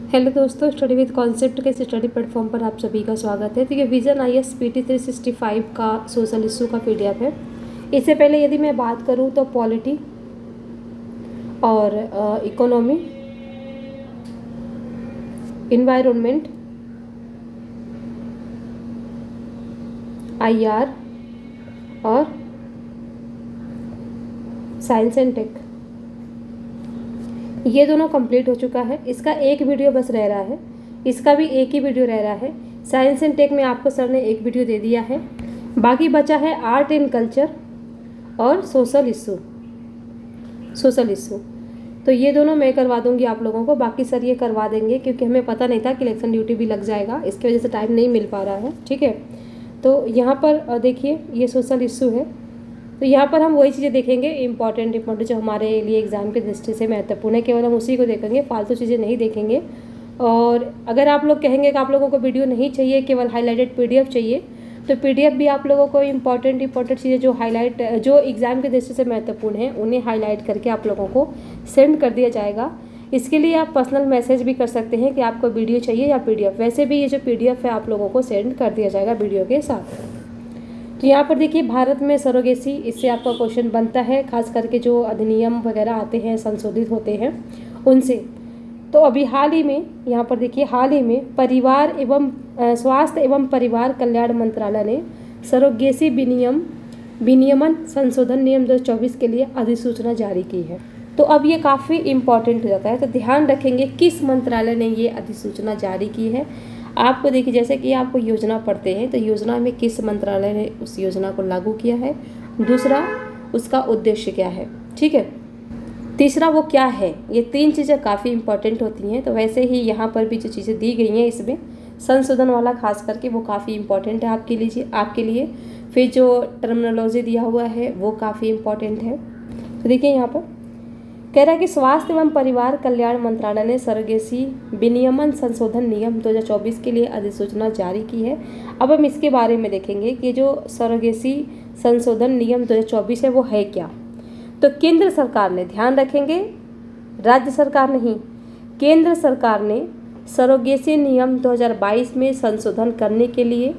Hello दोस्तों, study with concept के study platform पर आप सभी का स्वागत है। तो ये विजन IAS PT 365 का सोशल इशू का PDF है। इससे पहले यदि मैं बात करूं तो पॉलिटी और इकोनॉमी, इन्वायरमेंट, IR और साइंस एंड टेक, ये दोनों कंप्लीट हो चुका है। इसका एक वीडियो बस रह रहा है, इसका भी एक ही वीडियो रह रहा है। साइंस एंड टेक में आपको सर ने एक वीडियो दे दिया है, बाकी बचा है आर्ट एंड कल्चर और सोशल इशू। तो ये दोनों मैं करवा दूंगी आप लोगों को, बाकी सर ये करवा देंगे क्योंकि हमें पता नहीं था कि इलेक्शन ड्यूटी भी लग जाएगा, इसकी वजह से टाइम नहीं मिल पा रहा है। ठीक है, तो यहाँ पर देखिए ये सोशल इशू है। तो यहाँ पर हम वही चीज़ें देखेंगे इम्पॉर्टेंट जो हमारे लिए एग्ज़ाम की दृष्टि से महत्वपूर्ण है, केवल हम उसी को देखेंगे, फालतू चीज़ें नहीं देखेंगे। और अगर आप लोग कहेंगे कि आप लोगों को वीडियो नहीं चाहिए, केवल हाईलाइटेड PDF चाहिए, तो PDF भी आप लोगों को इम्पॉर्टेंट चीज़ें जो एग्ज़ाम की दृष्टि से महत्वपूर्ण हैं उन्हें हाईलाइट करके आप लोगों को सेंड कर दिया जाएगा। इसके लिए आप पर्सनल मैसेज भी कर सकते हैं कि आपको वीडियो चाहिए या PDF। वैसे भी ये जो PDF है आप लोगों को सेंड कर दिया जाएगा वीडियो के साथ। तो यहाँ पर देखिए भारत में सरोगेसी, इससे आपका क्वेश्चन बनता है, खास करके जो अधिनियम वगैरह आते हैं, संशोधित होते हैं उनसे। तो अभी हाल ही में यहाँ पर देखिए, हाल ही में परिवार एवं स्वास्थ्य एवं परिवार कल्याण मंत्रालय ने सरोगेसी विनियमन संशोधन नियम 2024 के लिए अधिसूचना जारी की है। तो अब ये काफ़ी इम्पॉर्टेंट हो जाता है, तो ध्यान रखेंगे किस मंत्रालय ने ये अधिसूचना जारी की है। आपको देखिए, जैसे कि आपको योजना पढ़ते हैं तो योजना में किस मंत्रालय ने उस योजना को लागू किया है, दूसरा उसका उद्देश्य क्या है, ठीक है, तीसरा वो क्या है। ये तीन चीज़ें काफ़ी इंपॉर्टेंट होती हैं। तो वैसे ही यहाँ पर भी जो चीज़ें दी गई हैं इसमें संशोधन वाला खास करके वो काफ़ी इंपॉर्टेंट है आपके लिए। फिर जो टर्मिनोलॉजी दिया हुआ है वो काफ़ी इंपॉर्टेंट है। तो देखिए यहाँ पर कह रहा है कि स्वास्थ्य एवं परिवार कल्याण मंत्रालय ने सरोगेसी विनियमन संशोधन नियम 2024 के लिए अधिसूचना जारी की है। अब हम इसके बारे में देखेंगे कि जो सरोगेसी संशोधन नियम 2024 है वो है क्या। तो केंद्र सरकार ने, ध्यान रखेंगे राज्य सरकार नहीं, केंद्र सरकार ने सरोगेसी नियम 2022 में संशोधन करने के लिए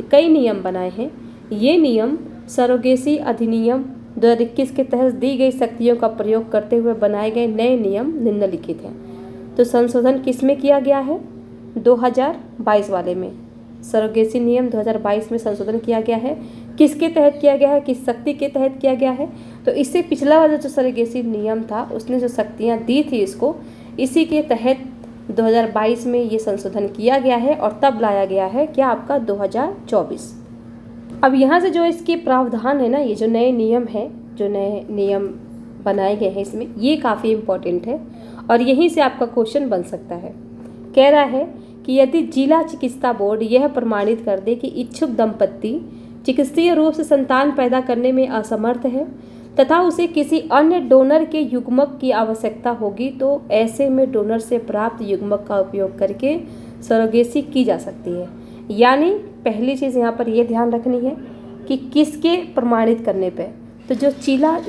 कई नियम बनाए हैं। ये नियम सरोगेसी अधिनियम 2021 के तहत दी गई शक्तियों का प्रयोग करते हुए बनाए गए नए नियम निम्नलिखित हैं। तो संशोधन किस में किया गया है, 2022 वाले में सरोगेसी नियम 2022 में संशोधन किया गया है। किसके तहत किया गया है, किस शक्ति के तहत किया गया है। तो इससे पिछला वाला जो सरोगेसी नियम था उसने जो शक्तियाँ दी थी इसको, इसी के तहत 2022 में ये संशोधन किया गया है और तब लाया गया है क्या आपका 2024। अब यहाँ से जो इसके प्रावधान है ना, ये जो नए नियम है, जो नए नियम बनाए गए हैं इसमें, ये काफ़ी इम्पोर्टेंट है और यहीं से आपका क्वेश्चन बन सकता है। कह रहा है कि यदि जिला चिकित्सा बोर्ड यह प्रमाणित कर दे कि इच्छुक दंपत्ति चिकित्सीय रूप से संतान पैदा करने में असमर्थ है तथा उसे किसी अन्य डोनर के युग्मक की आवश्यकता होगी, तो ऐसे में डोनर से प्राप्त युग्मक का उपयोग करके सरोगेसी की जा सकती है। यानी पहली चीज़ यहाँ पर ये ध्यान रखनी है कि किसके प्रमाणित करने पे, तो जो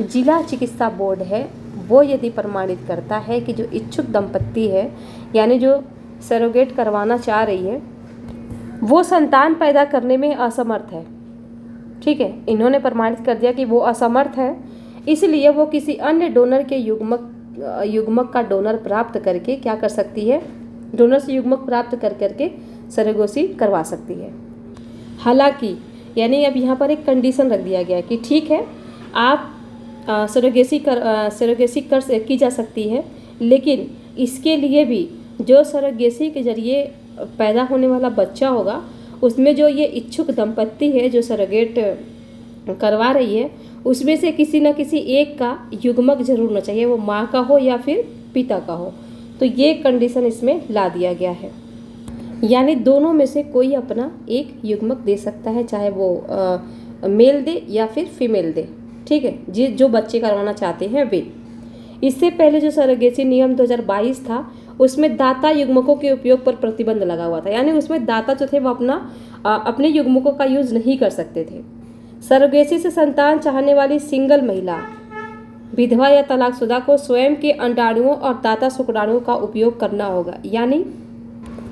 जिला चिकित्सा बोर्ड है वो यदि प्रमाणित करता है कि जो इच्छुक दंपत्ति है, यानी जो सरोगेट करवाना चाह रही है, वो संतान पैदा करने में असमर्थ है, ठीक है, इन्होंने प्रमाणित कर दिया कि वो असमर्थ है, इसलिए वो किसी अन्य डोनर के युग्मक का डोनर प्राप्त करके क्या कर सकती है, डोनर से युग्मक प्राप्त करके सरोगेसी करवा सकती है। हालांकि यानी अब यहाँ पर एक कंडीशन रख दिया गया कि ठीक है आप सरोगेसी की जा सकती है, लेकिन इसके लिए भी जो सरोगेसी के जरिए पैदा होने वाला बच्चा होगा उसमें जो ये इच्छुक दंपत्ति है जो सरोगेट करवा रही है उसमें से किसी न किसी एक का युग्मक जरूर होना चाहिए, वो माँ का हो या फिर पिता का हो। तो ये कंडीशन इसमें ला दिया गया है, यानी दोनों में से कोई अपना एक युग्मक दे सकता है, चाहे वो मेल दे या फिर फीमेल दे, ठीक है, जो बच्चे करवाना चाहते हैं वे। इससे पहले जो सरोगेसी नियम 2022 था उसमें दाता युग्मकों के उपयोग पर प्रतिबंध लगा हुआ था, यानी उसमें दाता जो थे वो अपने युग्मकों का यूज़ नहीं कर सकते थे। सरोगेसी से संतान चाहने वाली सिंगल महिला विधवा या तलाकशुदा को स्वयं के अंडाणुओं और दाता शुक्राणुओं का उपयोग करना होगा। यानी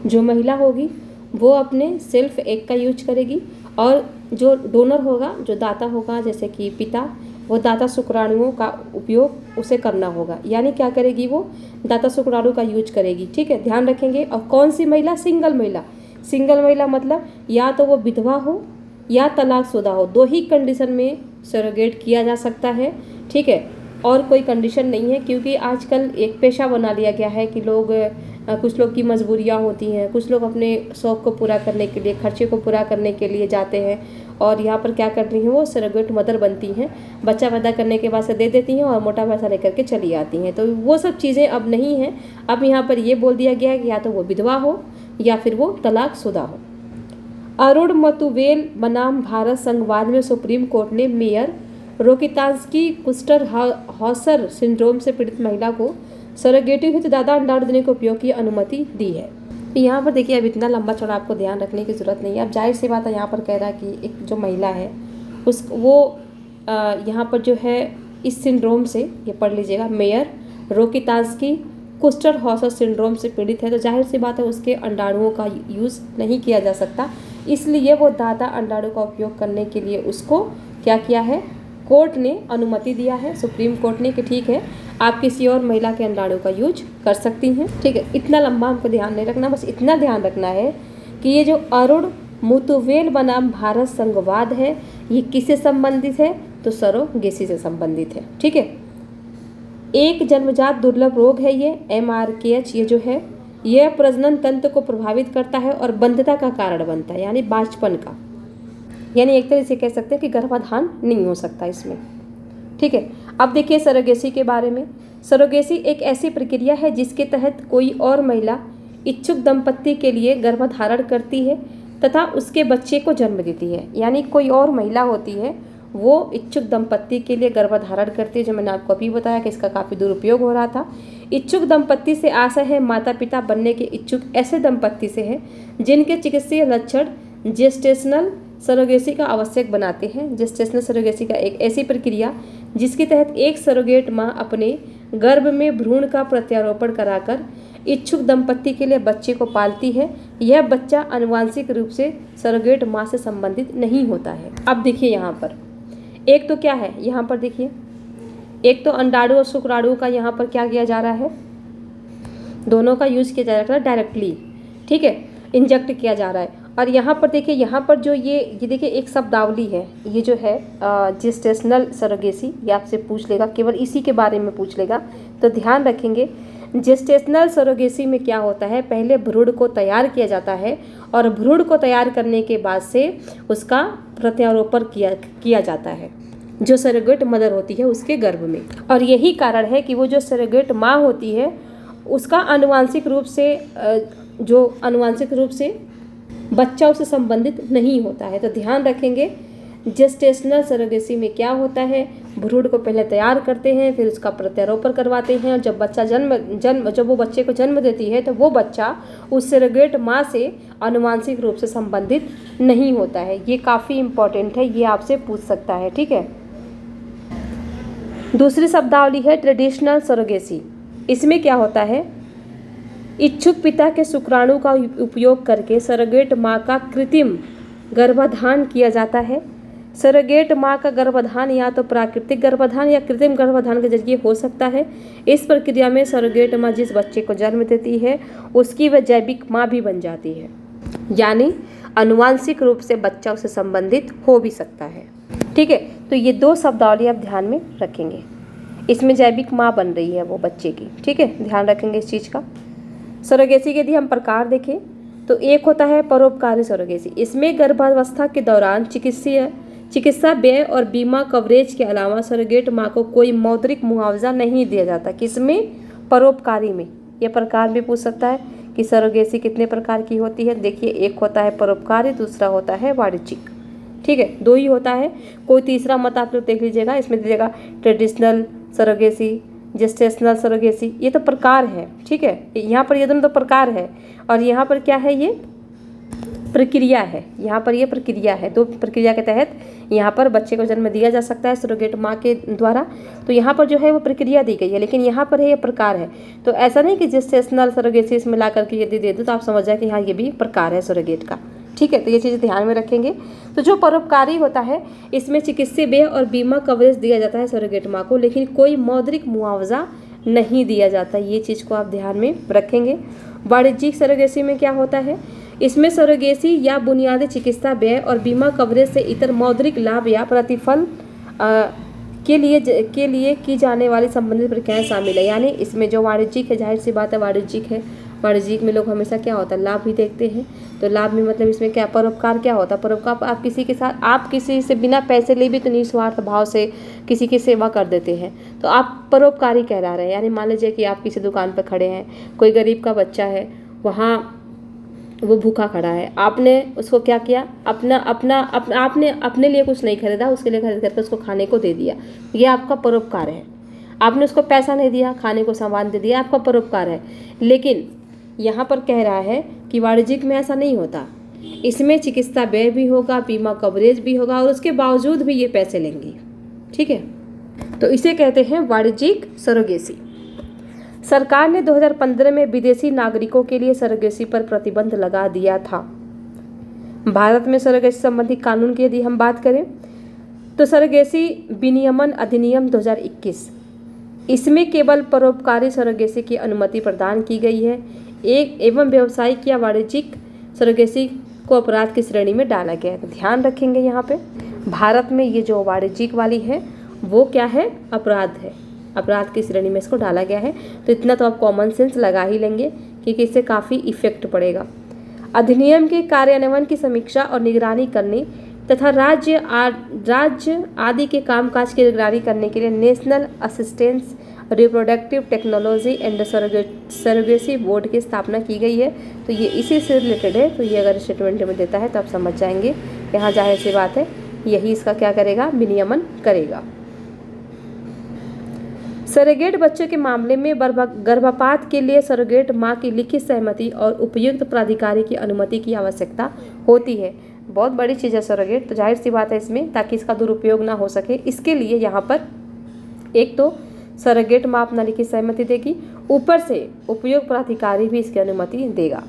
जो महिला होगी वो अपने सिर्फ एक का यूज करेगी और जो डोनर होगा, जो दाता होगा जैसे कि पिता, वो दाता शुक्राणुओं का उपयोग उसे करना होगा। यानी क्या करेगी, वो दाता शुक्राणु का यूज करेगी। ठीक है, ध्यान रखेंगे। और कौन सी महिला? सिंगल महिला। सिंगल महिला मतलब या तो वो विधवा हो या तलाकशुदा हो, दो ही कंडीशन में सरोगेट किया जा सकता है। ठीक है, और कोई कंडीशन नहीं है, क्योंकि आजकल एक पेशा बना लिया गया है कि लोग कुछ लोग की मजबूरियां होती हैं, कुछ लोग अपने शौक़ को पूरा करने के लिए, खर्चे को पूरा करने के लिए जाते हैं और यहाँ पर क्या करती हैं, वो सरोगेट मदर बनती हैं, बच्चा पैदा करने के बाद से दे देती हैं और मोटा पैसा लेकर के चली आती हैं। तो वो सब चीज़ें अब नहीं हैं। अब यहाँ पर ये बोल दिया गया है कि या तो वो विधवा हो या फिर वो तलाकशुदा हो। अरुणमतुवेल बनाम भारत संघवाद में सुप्रीम कोर्ट ने मेयर रोकितांस्की कुस्टर हॉसर सिंड्रोम से पीड़ित महिला को सरोगेटी हित दादा अंडाणु देने के उपयोग की अनुमति दी है। यहाँ पर देखिए, अब इतना लंबा चौड़ा आपको ध्यान रखने की ज़रूरत नहीं है। अब जाहिर सी बात है, यहाँ पर कह रहा है कि एक जो महिला है यहाँ पर जो है इस सिंड्रोम से, ये पढ़ लीजिएगा, मेयर रोकितांस्की कुस्टर हॉसर सिंड्रोम से पीड़ित है, तो जाहिर सी बात है उसके अंडाणुओं का यूज़ नहीं किया जा सकता। इसलिए वो दाता अंडाणु का उपयोग करने के लिए उसको क्या किया है, कोर्ट ने अनुमति दिया है, सुप्रीम कोर्ट ने, कि ठीक है आप किसी और महिला के अंडाणु का यूज कर सकती हैं। ठीक है, इतना लंबा हमको ध्यान नहीं रखना, बस इतना ध्यान रखना है कि ये जो अरुणमुतुवेल बनाम भारत संघवाद है, ये किससे संबंधित है, तो सरोगेसी से संबंधित है। ठीक है, एक जन्मजात दुर्लभ रोग है ये MRKH, ये जो है यह प्रजनन तंत्र को प्रभावित करता है और बंध्यता का कारण बनता है, यानी बांझपन का। यानी एक तरह से कह सकते हैं कि गर्भाधान नहीं हो सकता इसमें। ठीक है, अब देखिए सरोगेसी के बारे में। सरोगेसी एक ऐसी प्रक्रिया है जिसके तहत कोई और महिला इच्छुक दंपत्ति के लिए गर्भधारण करती है तथा उसके बच्चे को जन्म देती है। यानी कोई और महिला होती है, वो इच्छुक दंपत्ति के लिए गर्भधारण करती है, जो मैंने आपको अभी बताया कि इसका काफ़ी दुरुपयोग हो रहा था। इच्छुक दंपत्ति से आशय है माता पिता बनने के इच्छुक ऐसे दंपत्ति से है जिनके चिकित्सीय लक्षण जेस्टेशनल सरोगेसी का आवश्यक बनाते हैं। जेस्टेशनल सरोगेसी का एक ऐसी प्रक्रिया जिसके तहत एक सरोगेट माँ अपने गर्भ में भ्रूण का प्रत्यारोपण कराकर इच्छुक दंपत्ति के लिए बच्चे को पालती है। यह बच्चा आनुवांशिक रूप से सरोगेट माँ से संबंधित नहीं होता है। अब देखिए यहाँ पर एक तो क्या है, यहाँ पर देखिए, एक तो अंडाणु और शुक्राणु का यहाँ पर क्या किया जा रहा है, दोनों का यूज किया जा रहा है डायरेक्टली। ठीक है, इंजेक्ट किया जा रहा है। और यहाँ पर देखिए, यहाँ पर जो ये देखिए एक शब्दावली है, ये जो है जेस्टेशनल सरोगेसी, ये आपसे पूछ लेगा, केवल इसी के बारे में पूछ लेगा, तो ध्यान रखेंगे। जेस्टेशनल सरोगेसी में क्या होता है, पहले भ्रूण को तैयार किया जाता है और भ्रूण को तैयार करने के बाद से उसका प्रत्यारोपण किया जाता है जो सरोगेट मदर होती है उसके गर्भ में। और यही कारण है कि वो जो सरोगेट माँ होती है उसका आनुवांशिक रूप से बच्चा उससे संबंधित नहीं होता है। तो ध्यान रखेंगे, जेस्टेशनल सरोगेसी में क्या होता है, भ्रूण को पहले तैयार करते हैं, फिर उसका प्रत्यारोपण करवाते हैं, और जब वो बच्चे को जन्म देती है तो वो बच्चा उस सरोगेट माँ से आनुवांशिक रूप से संबंधित नहीं होता है। ये काफ़ी इम्पोर्टेंट है, ये आपसे पूछ सकता है। ठीक है, दूसरी शब्दावली है ट्रेडिशनल सरोगेसी। इसमें क्या होता है, इच्छुक पिता के शुक्राणु का उपयोग करके सरोगेट माँ का कृत्रिम गर्भाधान किया जाता है। सरोगेट माँ का गर्भाधान या तो प्राकृतिक गर्भाधान या कृत्रिम गर्भाधान के जरिए हो सकता है। इस प्रक्रिया में सरोगेट माँ जिस बच्चे को जन्म देती है उसकी वह जैविक माँ भी बन जाती है, यानी आनुवांशिक रूप से बच्चा उससे संबंधित हो भी सकता है। ठीक है, तो ये दो शब्दावली आप ध्यान में रखेंगे। इसमें जैविक माँ बन रही है वो बच्चे की। ठीक है, ध्यान रखेंगे इस चीज़ का। सरोगेसी के यदि हम प्रकार देखें तो एक होता है परोपकारी सरोगेसी। इसमें गर्भावस्था के दौरान चिकित्सा व्यय और बीमा कवरेज के अलावा सरोगेट माँ को कोई मौद्रिक मुआवजा नहीं दिया जाता। किसमें? परोपकारी में। यह प्रकार भी पूछ सकता है कि सरोगेसी कितने प्रकार की होती है। देखिए, एक होता है परोपकारी, दूसरा होता है वाणिज्यिक। ठीक है, दो ही होता है, कोई तीसरा मत आप लोग देख लीजिएगा। इसमें दीजिएगा ट्रेडिशनल सरोगेसी, जेस्टेशनल सरोगेसी, ये तो प्रकार है। ठीक है, यहाँ पर ये दोनों तो प्रकार है और यहाँ पर क्या है, ये प्रक्रिया है, यहाँ पर ये प्रक्रिया है। तो प्रक्रिया के तहत यहाँ पर बच्चे को जन्म दिया जा सकता है सरोगेट माँ के द्वारा। तो यहाँ पर जो है वो प्रक्रिया दी गई है, लेकिन यहाँ पर है ये प्रकार है। तो ऐसा नहीं कि जेस्टेशनल सरोगेसी इसमें ला करके यदि दे दो तो आप समझ जाए कि हाँ ये भी प्रकार है सरोगेट का। ठीक है, तो ये चीज़ें ध्यान में रखेंगे। तो जो परोपकारी होता है इसमें चिकित्सीय व्यय और बीमा कवरेज दिया जाता है सरोगेट माँ को, लेकिन कोई मौद्रिक मुआवजा नहीं दिया जाता। ये चीज़ को आप ध्यान में रखेंगे। वाणिज्यिक सरोगेसी में क्या होता है, इसमें सरोगेसी या बुनियादी चिकित्सा व्यय और बीमा कवरेज से इतर मौद्रिक लाभ या प्रतिफल के लिए की जाने वाली संबंधित प्रक्रियाएं शामिल है। यानी इसमें जो वाणिज्यिक है, जाहिर सी बात है वाणिज्यिक है, वाणिज्यिक में लोग हमेशा क्या होता है लाभ ही देखते हैं। तो लाभ में मतलब इसमें क्या परोपकार क्या होता है, परोपकार आप किसी के साथ, आप किसी से बिना पैसे ले भी तो निस्वार्थ भाव से किसी की सेवा कर देते हैं, तो आप परोपकारी कहला रहे हैं। यानी मान लीजिए कि आप किसी दुकान पर खड़े हैं, कोई गरीब का बच्चा है, वहाँ वो भूखा खड़ा है, आपने उसको क्या किया, आपने अपने लिए कुछ नहीं खरीदा, उसके लिए खरीद करके उसको खाने को दे दिया, ये आपका परोपकार है। आपने उसको पैसा नहीं दिया, खाने को सामान दे दिया, आपका परोपकार है। लेकिन यहाँ पर कह रहा है कि वाणिज्यिक में ऐसा नहीं होता, इसमें चिकित्सा व्यय भी होगा, बीमा कवरेज भी होगा और उसके बावजूद भी ये पैसे लेंगे। ठीक है, तो इसे कहते हैं वाणिज्यिक सरोगेसी। सरकार ने 2015 में विदेशी नागरिकों के लिए सरोगेसी पर प्रतिबंध लगा दिया था। भारत में सरोगेसी संबंधी कानून की यदि हम बात करें तो सरोगेसी विनियमन अधिनियम 2021, इसमें केवल परोपकारी सरोगेसी की अनुमति प्रदान की गई है। एवं व्यावसायिक या वाणिज्यिक सरोगेसी को अपराध की श्रेणी में डाला गया है। तो ध्यान रखेंगे यहाँ पे भारत में ये जो वाणिज्यिक वाली है वो क्या है, अपराध है, अपराध की श्रेणी में इसको डाला गया है। तो इतना तो आप कॉमन सेंस लगा ही लेंगे क्योंकि इससे काफ़ी इफेक्ट पड़ेगा। अधिनियम के कार्यान्वयन की समीक्षा और निगरानी करने तथा राज्य आदि के कामकाज की निगरानी करने के लिए national assistance reproductive technology and surrogacy board की स्थापना की गई है। तो ये इसी से रिलेटेड है। तो ये अगर स्टेटमेंट में देता है तो आप समझ जाएंगे, यहाँ जाहिर सी बात है यही इसका क्या करेगा, विनियमन करेगा। सरोगेट बच्चों के मामले में गर्भपात के लिए सरोगेट माँ की लिखित सहमति और उपयुक्त प्राधिकारी की अनुमति की आवश्यकता होती है। बहुत बड़ी चीज़ है सरोगेट, तो जाहिर सी बात है इसमें, ताकि इसका दुरुपयोग ना हो सके इसके लिए यहाँ पर एक तो सरोगेट माँ अपना लिखित सहमति देगी, ऊपर से उपयुक्त प्राधिकारी भी इसकी अनुमति देगा।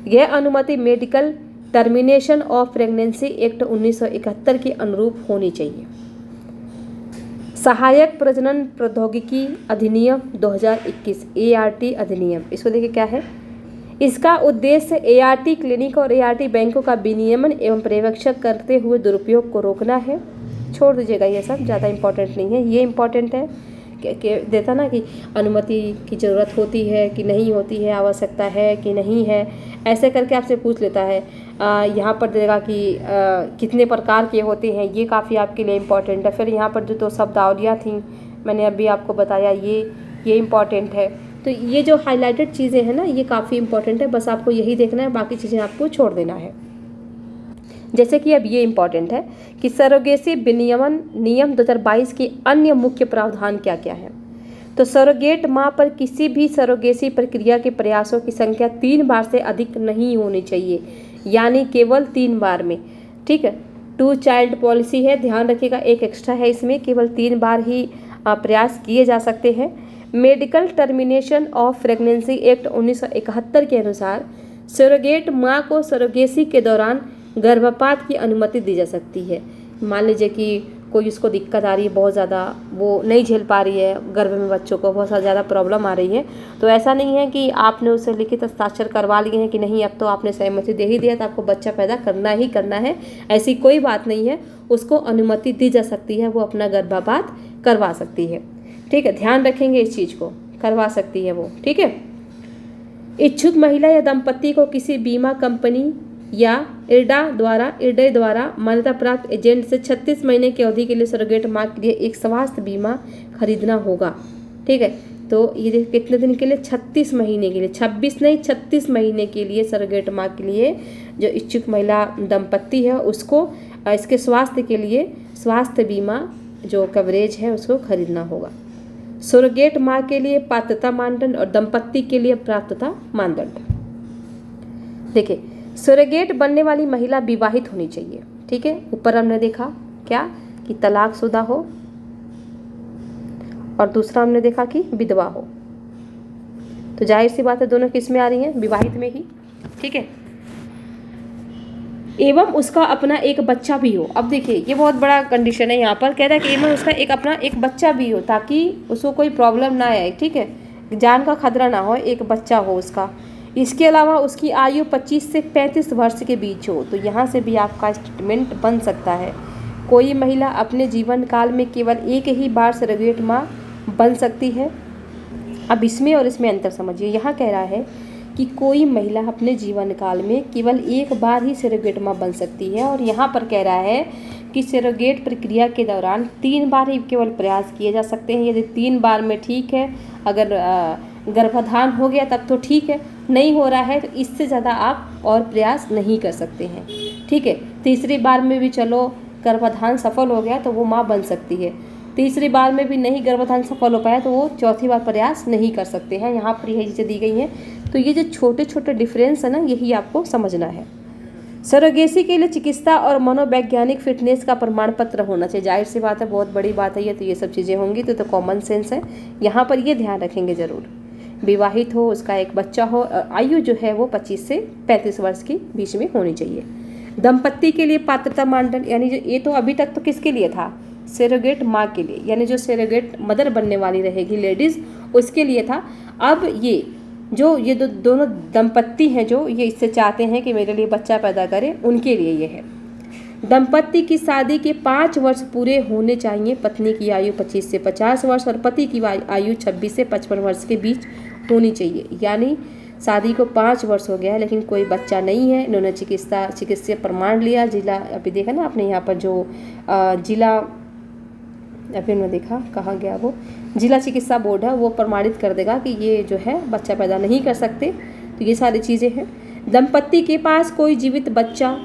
यह अनुमति medical termination of pregnancy act 1971 के अनुरूप होनी चाहिए। सहायक प्रजनन प्रौद्योगिकी अधिनियम 2021 ART अधिनियम, इसको देखिए क्या है, इसका उद्देश्य ART क्लिनिक और ART बैंकों का विनियमन एवं पर्यवेक्षण करते हुए दुरुपयोग को रोकना है। छोड़ दीजिएगा ये सब, ज़्यादा इम्पोर्टेंट नहीं है। ये इम्पोर्टेंट है कि देता ना कि अनुमति की ज़रूरत होती है कि नहीं होती है, आवश्यकता है कि नहीं है, ऐसे करके आपसे पूछ लेता है। यहाँ पर देगा कि कितने प्रकार के होते हैं, ये काफ़ी आपके लिए इम्पोर्टेंट है। फिर यहाँ पर जो तो शब्दावलियाँ थी मैंने अभी आपको बताया, ये इम्पॉर्टेंट है। तो ये जो हाईलाइटेड चीज़ें हैं ना ये काफ़ी इंपॉर्टेंट है, बस आपको यही देखना है, बाकी चीज़ें आपको छोड़ देना है। जैसे कि अब ये इम्पॉर्टेंट है कि सरोगेसी विनियमन नियम 2022 के अन्य मुख्य प्रावधान क्या क्या है। तो सरोगेट माँ पर किसी भी सरोगेसी प्रक्रिया के प्रयासों की संख्या 3 बार से अधिक नहीं होनी चाहिए, यानी केवल 3 बार में। ठीक है, 2 चाइल्ड पॉलिसी है, ध्यान रखिएगा, एक एक्स्ट्रा है, इसमें केवल 3 बार ही प्रयास किए जा सकते हैं। Medical termination of pregnancy act 1971 के अनुसार सरोगेट माँ को सरोगेसी के दौरान गर्भपात की अनुमति दी जा सकती है। मान लीजिए कि कोई उसको दिक्कत आ रही है, बहुत ज़्यादा वो नहीं झेल पा रही है, गर्भ में बच्चों को बहुत ज़्यादा प्रॉब्लम आ रही है, तो ऐसा नहीं है कि आपने उससे लिखित हस्ताक्षर करवा लिए हैं कि नहीं अब तो आपने सहमति दे ही दिया तो आपको बच्चा पैदा करना ही करना है, ऐसी कोई बात नहीं है। उसको अनुमति दी जा सकती है, वो अपना गर्भपात करवा सकती है। ठीक है, ध्यान रखेंगे इस चीज़ को, करवा सकती है वो। ठीक है, इच्छुक महिला या दंपति को किसी बीमा कंपनी या इरडे द्वारा मान्यता प्राप्त एजेंट से 36 महीने की अवधि के लिए सरोगेट माँ के लिए एक स्वास्थ्य बीमा खरीदना होगा। ठीक है, तो ये कितने दिन के लिए, 36 महीने के लिए, 26 नहीं 36 महीने के लिए सरोगेट माँ के लिए जो इच्छुक महिला दंपति है उसको इसके स्वास्थ्य के लिए स्वास्थ्य बीमा जो कवरेज है उसको खरीदना होगा। सरोगेट माँ के लिए पात्रता मानदंड और दंपति के लिए प्राप्तता मानदंड। देखिए, सरोगेट बनने वाली महिला विवाहित होनी चाहिए, ठीक है। ऊपर हमने देखा क्या कि तलाकशुदा हो, और दूसरा हमने देखा कि विधवा हो। तो जाहिर सी बात है दोनों किस में आ रही हैं, विवाहित में ही, ठीक है। एवं उसका अपना एक बच्चा भी हो। अब देखिए ये बहुत बड़ा कंडीशन है, यहाँ पर कह रहा है कि एवं उसका एक अपना एक बच्चा भी हो, ताकि उसको कोई प्रॉब्लम ना आए, ठीक है, जान का खतरा ना हो, एक बच्चा हो उसका। इसके अलावा उसकी आयु 25 से 35 वर्ष के बीच हो। तो यहाँ से भी आपका स्टेटमेंट बन सकता है, कोई महिला अपने जीवन काल में केवल एक ही बार सरोगेट माँ बन सकती है। अब इसमें और इसमें अंतर समझिए, यहाँ कह रहा है कि कोई महिला अपने जीवन काल में केवल एक बार ही सरोगेट माँ बन सकती है, और यहाँ पर कह रहा है कि सरोगेट प्रक्रिया के दौरान 3 बार ही केवल प्रयास किए जा सकते हैं। यदि 3 बार में ठीक है, अगर गर्भाधान हो गया तब तो ठीक है, नहीं हो रहा है तो इससे ज़्यादा आप और प्रयास नहीं कर सकते हैं, ठीक है। तीसरी बार में भी चलो गर्भाधान सफल हो गया तो वो माँ बन सकती है, तीसरी बार में भी नहीं गर्भाधान सफल हो पाया तो वो चौथी बार प्रयास नहीं कर सकते हैं। यहाँ पर यही चीज़ें दी गई हैं। तो ये जो छोटे छोटे डिफरेंस है ना, यही आपको समझना है। सरोगेसी के लिए चिकित्सा और मनोवैज्ञानिक फिटनेस का प्रमाण पत्र होना चाहिए। जाहिर सी बात है, बहुत बड़ी बात है ये, तो ये सब चीज़ें होंगी तो कॉमन सेंस है। यहाँ पर ये ध्यान रखेंगे ज़रूर, विवाहित हो, उसका एक बच्चा हो, आयु जो है वो 25 से 35 वर्ष के बीच में होनी चाहिए। दंपत्ति के लिए पात्रता मानदंड, यानी जो ये तो अभी तक तो किसके लिए था, सरोगेट माँ के लिए, यानी जो सरोगेट मदर बनने वाली रहेगी लेडीज़, उसके लिए था। अब ये दोनों दंपत्ति हैं जो ये इससे चाहते हैं कि मेरे लिए बच्चा पैदा करें, उनके लिए ये है। दंपत्ति की शादी के 5 वर्ष पूरे होने चाहिए। पत्नी की आयु 25 से 50 वर्ष और पति की आयु 26 से 55 वर्ष के बीच होनी चाहिए। यानी शादी को 5 वर्ष हो गया है लेकिन कोई बच्चा नहीं है, इन्होंने चिकित्सीय प्रमाण लिया, जिला अभी देखा ना आपने यहाँ पर जो जिला अभी उन्होंने देखा कहाँ गया, वो जिला चिकित्सा बोर्ड है, वो प्रमाणित कर देगा कि ये जो है बच्चा पैदा नहीं कर सकते। तो ये सारी चीज़ें हैं। दंपत्ति के पास कोई जीवित बच्चा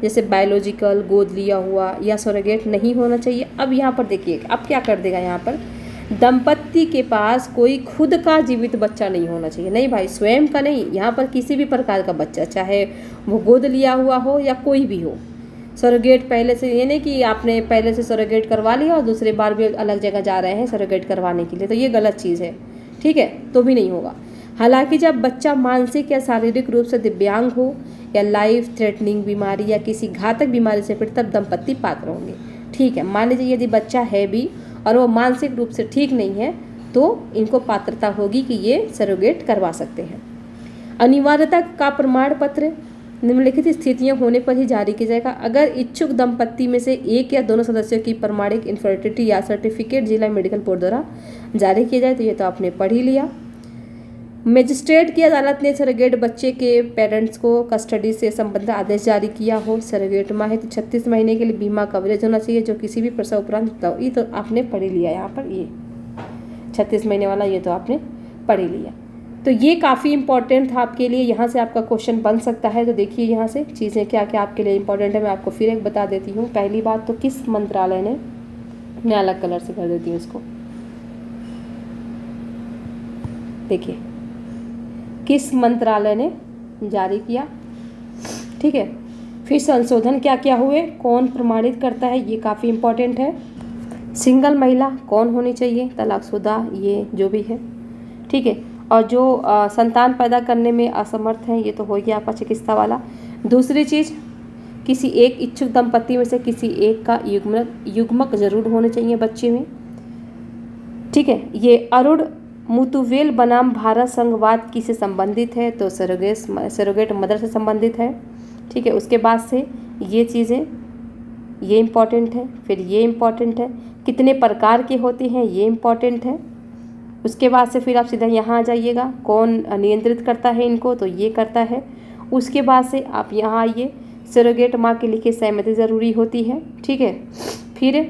जैसे बायोलॉजिकल, गोद लिया हुआ या सरोगेट नहीं होना चाहिए। अब यहाँ पर देखिए अब क्या कर देगा, यहाँ पर दंपत्ति के पास कोई खुद का जीवित बच्चा नहीं होना चाहिए। नहीं भाई, स्वयं का नहीं, यहाँ पर किसी भी प्रकार का बच्चा, चाहे वो गोद लिया हुआ हो या कोई भी हो। सरोगेट पहले से, ये नहीं कि आपने पहले से सरोगेट करवा लिया और दूसरी बार भी अलग जगह जा रहे हैं सरोगेट करवाने के लिए, तो ये गलत चीज़ है, ठीक है, तो भी नहीं होगा। हालांकि जब बच्चा मानसिक या शारीरिक रूप से दिव्यांग हो या लाइफ थ्रेटनिंग बीमारी या किसी घातक बीमारी से पीड़ित, तब दंपत्ति पात्र होंगे, ठीक है। मान लीजिए यदि बच्चा है भी और वो मानसिक रूप से ठीक नहीं है तो इनको पात्रता होगी कि ये सरोगेट करवा सकते हैं। अनिवार्यता का प्रमाण पत्र निम्नलिखित स्थितियां होने पर ही जारी किया जाएगा। अगर इच्छुक दंपत्ति में से एक या दोनों सदस्यों की प्रमाणिक इनफर्टिलिटी या सर्टिफिकेट जिला मेडिकल बोर्ड द्वारा जारी किया जाए, तो ये तो आपने पढ़ ही लिया। मजिस्ट्रेट की अदालत ने सरोगेट बच्चे के पेरेंट्स को कस्टडी से संबंधित आदेश जारी किया हो। सरोगेट माँ है तो 36 महीने के लिए बीमा कवरेज होना चाहिए जो किसी भी प्रसव उपरांत, ये तो आपने पढ़ ही लिया। यहाँ पर ये 36 महीने वाला ये तो आपने पढ़ ही लिया। तो ये काफ़ी इंपॉर्टेंट था आपके लिए, यहाँ से आपका क्वेश्चन बन सकता है। तो देखिए यहाँ से चीज़ें क्या क्या आपके लिए इंपॉर्टेंट है, मैं आपको फिर एक बता देती हूँ। पहली बात तो किस मंत्रालय ने, मैं अलग कलर से कर देती हूँ इसको, देखिए किस मंत्रालय ने जारी किया, ठीक है। फिर संशोधन क्या क्या हुए, कौन प्रमाणित करता है, ये काफ़ी इंपॉर्टेंट है। सिंगल महिला कौन होनी चाहिए, तलाकशुदा, ये जो भी है, ठीक है। और जो संतान पैदा करने में असमर्थ हैं, ये तो हो गया आपका चिकित्सा वाला। दूसरी चीज़, किसी एक इच्छुक दंपत्ति में से किसी एक का युग्मक जरूर होने चाहिए बच्चे में, ठीक है। ये अरुण मुतुवेल बनाम भारत संघवाद की से संबंधित है, तो सरोगेट मदर से संबंधित है, ठीक है। उसके बाद से ये चीज़ें ये इम्पॉर्टेंट है। फिर ये इम्पॉर्टेंट है, कितने प्रकार के होते हैं, ये इम्पॉर्टेंट है। उसके बाद से फिर आप सीधा यहाँ आ जाइएगा, कौन नियंत्रित करता है इनको, तो ये करता है। उसके बाद से आप यहाँ आइए, सरोगेट माँ के लिखे सहमति ज़रूरी होती है, ठीक है। फिर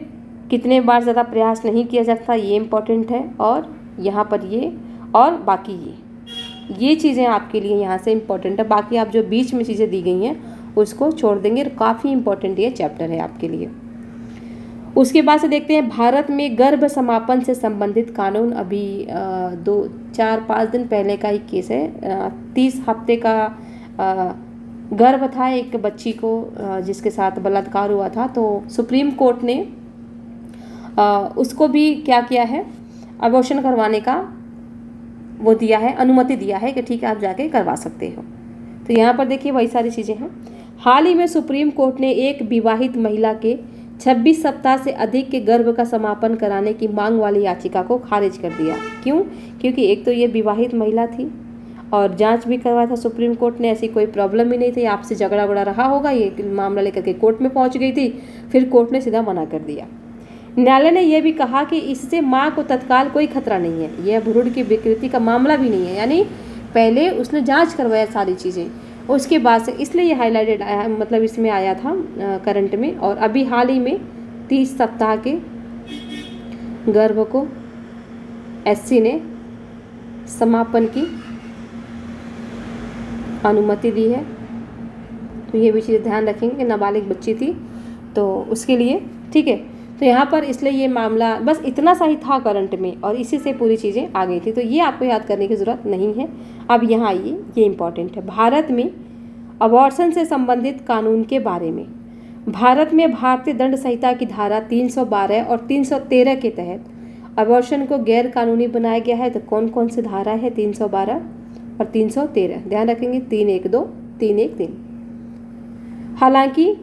कितने बार ज़्यादा प्रयास नहीं किया जाता, ये इम्पॉर्टेंट है। और यहाँ पर ये और बाकी ये चीज़ें आपके लिए यहाँ से इम्पॉर्टेंट है। बाकी आप जो बीच में चीज़ें दी गई हैं उसको छोड़ देंगे, काफ़ी इम्पॉर्टेंट ये चैप्टर है आपके लिए। उसके बाद से देखते हैं भारत में गर्भ समापन से संबंधित कानून। अभी 2-4-5 दिन पहले का ही केस है, 30 हफ्ते का गर्भ था एक बच्ची को जिसके साथ बलात्कार हुआ था, तो सुप्रीम कोर्ट ने उसको भी क्या किया है, अबॉर्शन करवाने का वो दिया है, अनुमति दिया है कि ठीक है आप जाके करवा सकते हो। तो यहाँ पर देखिए वही सारी चीज़ें हैं। हाल ही में सुप्रीम कोर्ट ने एक विवाहित महिला के 26 सप्ताह से अधिक के गर्भ का समापन कराने की मांग वाली याचिका को खारिज कर दिया। क्यों? क्योंकि एक तो ये विवाहित महिला थी और जांच भी करवाया था सुप्रीम कोर्ट ने, ऐसी कोई प्रॉब्लम ही नहीं थी, आपसे झगड़ा वगड़ा रहा होगा, ये मामला लेकर के कोर्ट में पहुंच गई थी, फिर कोर्ट ने सीधा मना कर दिया। न्यायालय ने यह भी कहा कि इससे मां को तत्काल कोई खतरा नहीं है, यह भ्रूण की विकृति का मामला भी नहीं है, यानी पहले उसने जांच करवाया सारी चीज़ें, उसके बाद से, इसलिए ये हाईलाइटेड आया, मतलब इसमें आया था करंट में। और अभी हाल ही में 30 सप्ताह के गर्भ को एससी ने समापन की अनुमति दी है। तो ये भी चीज़ ध्यान रखेंगे कि नाबालिग बच्ची थी तो उसके लिए, ठीक है। तो यहाँ पर इसलिए ये मामला बस इतना सा ही था करंट में और इसी से पूरी चीज़ें आ गई थी, तो ये आपको याद करने की ज़रूरत नहीं है। अब यहाँ आइए, ये इम्पॉर्टेंट है, भारत में अबॉर्शन से संबंधित कानून के बारे में। भारत में भारतीय दंड संहिता की धारा 312 और 313 के तहत अबॉर्शन को गैर कानूनी बनाया गया है। तो कौन कौन सी धारा है? 312 और 313, ध्यान रखेंगे, 312, 313। हालांकि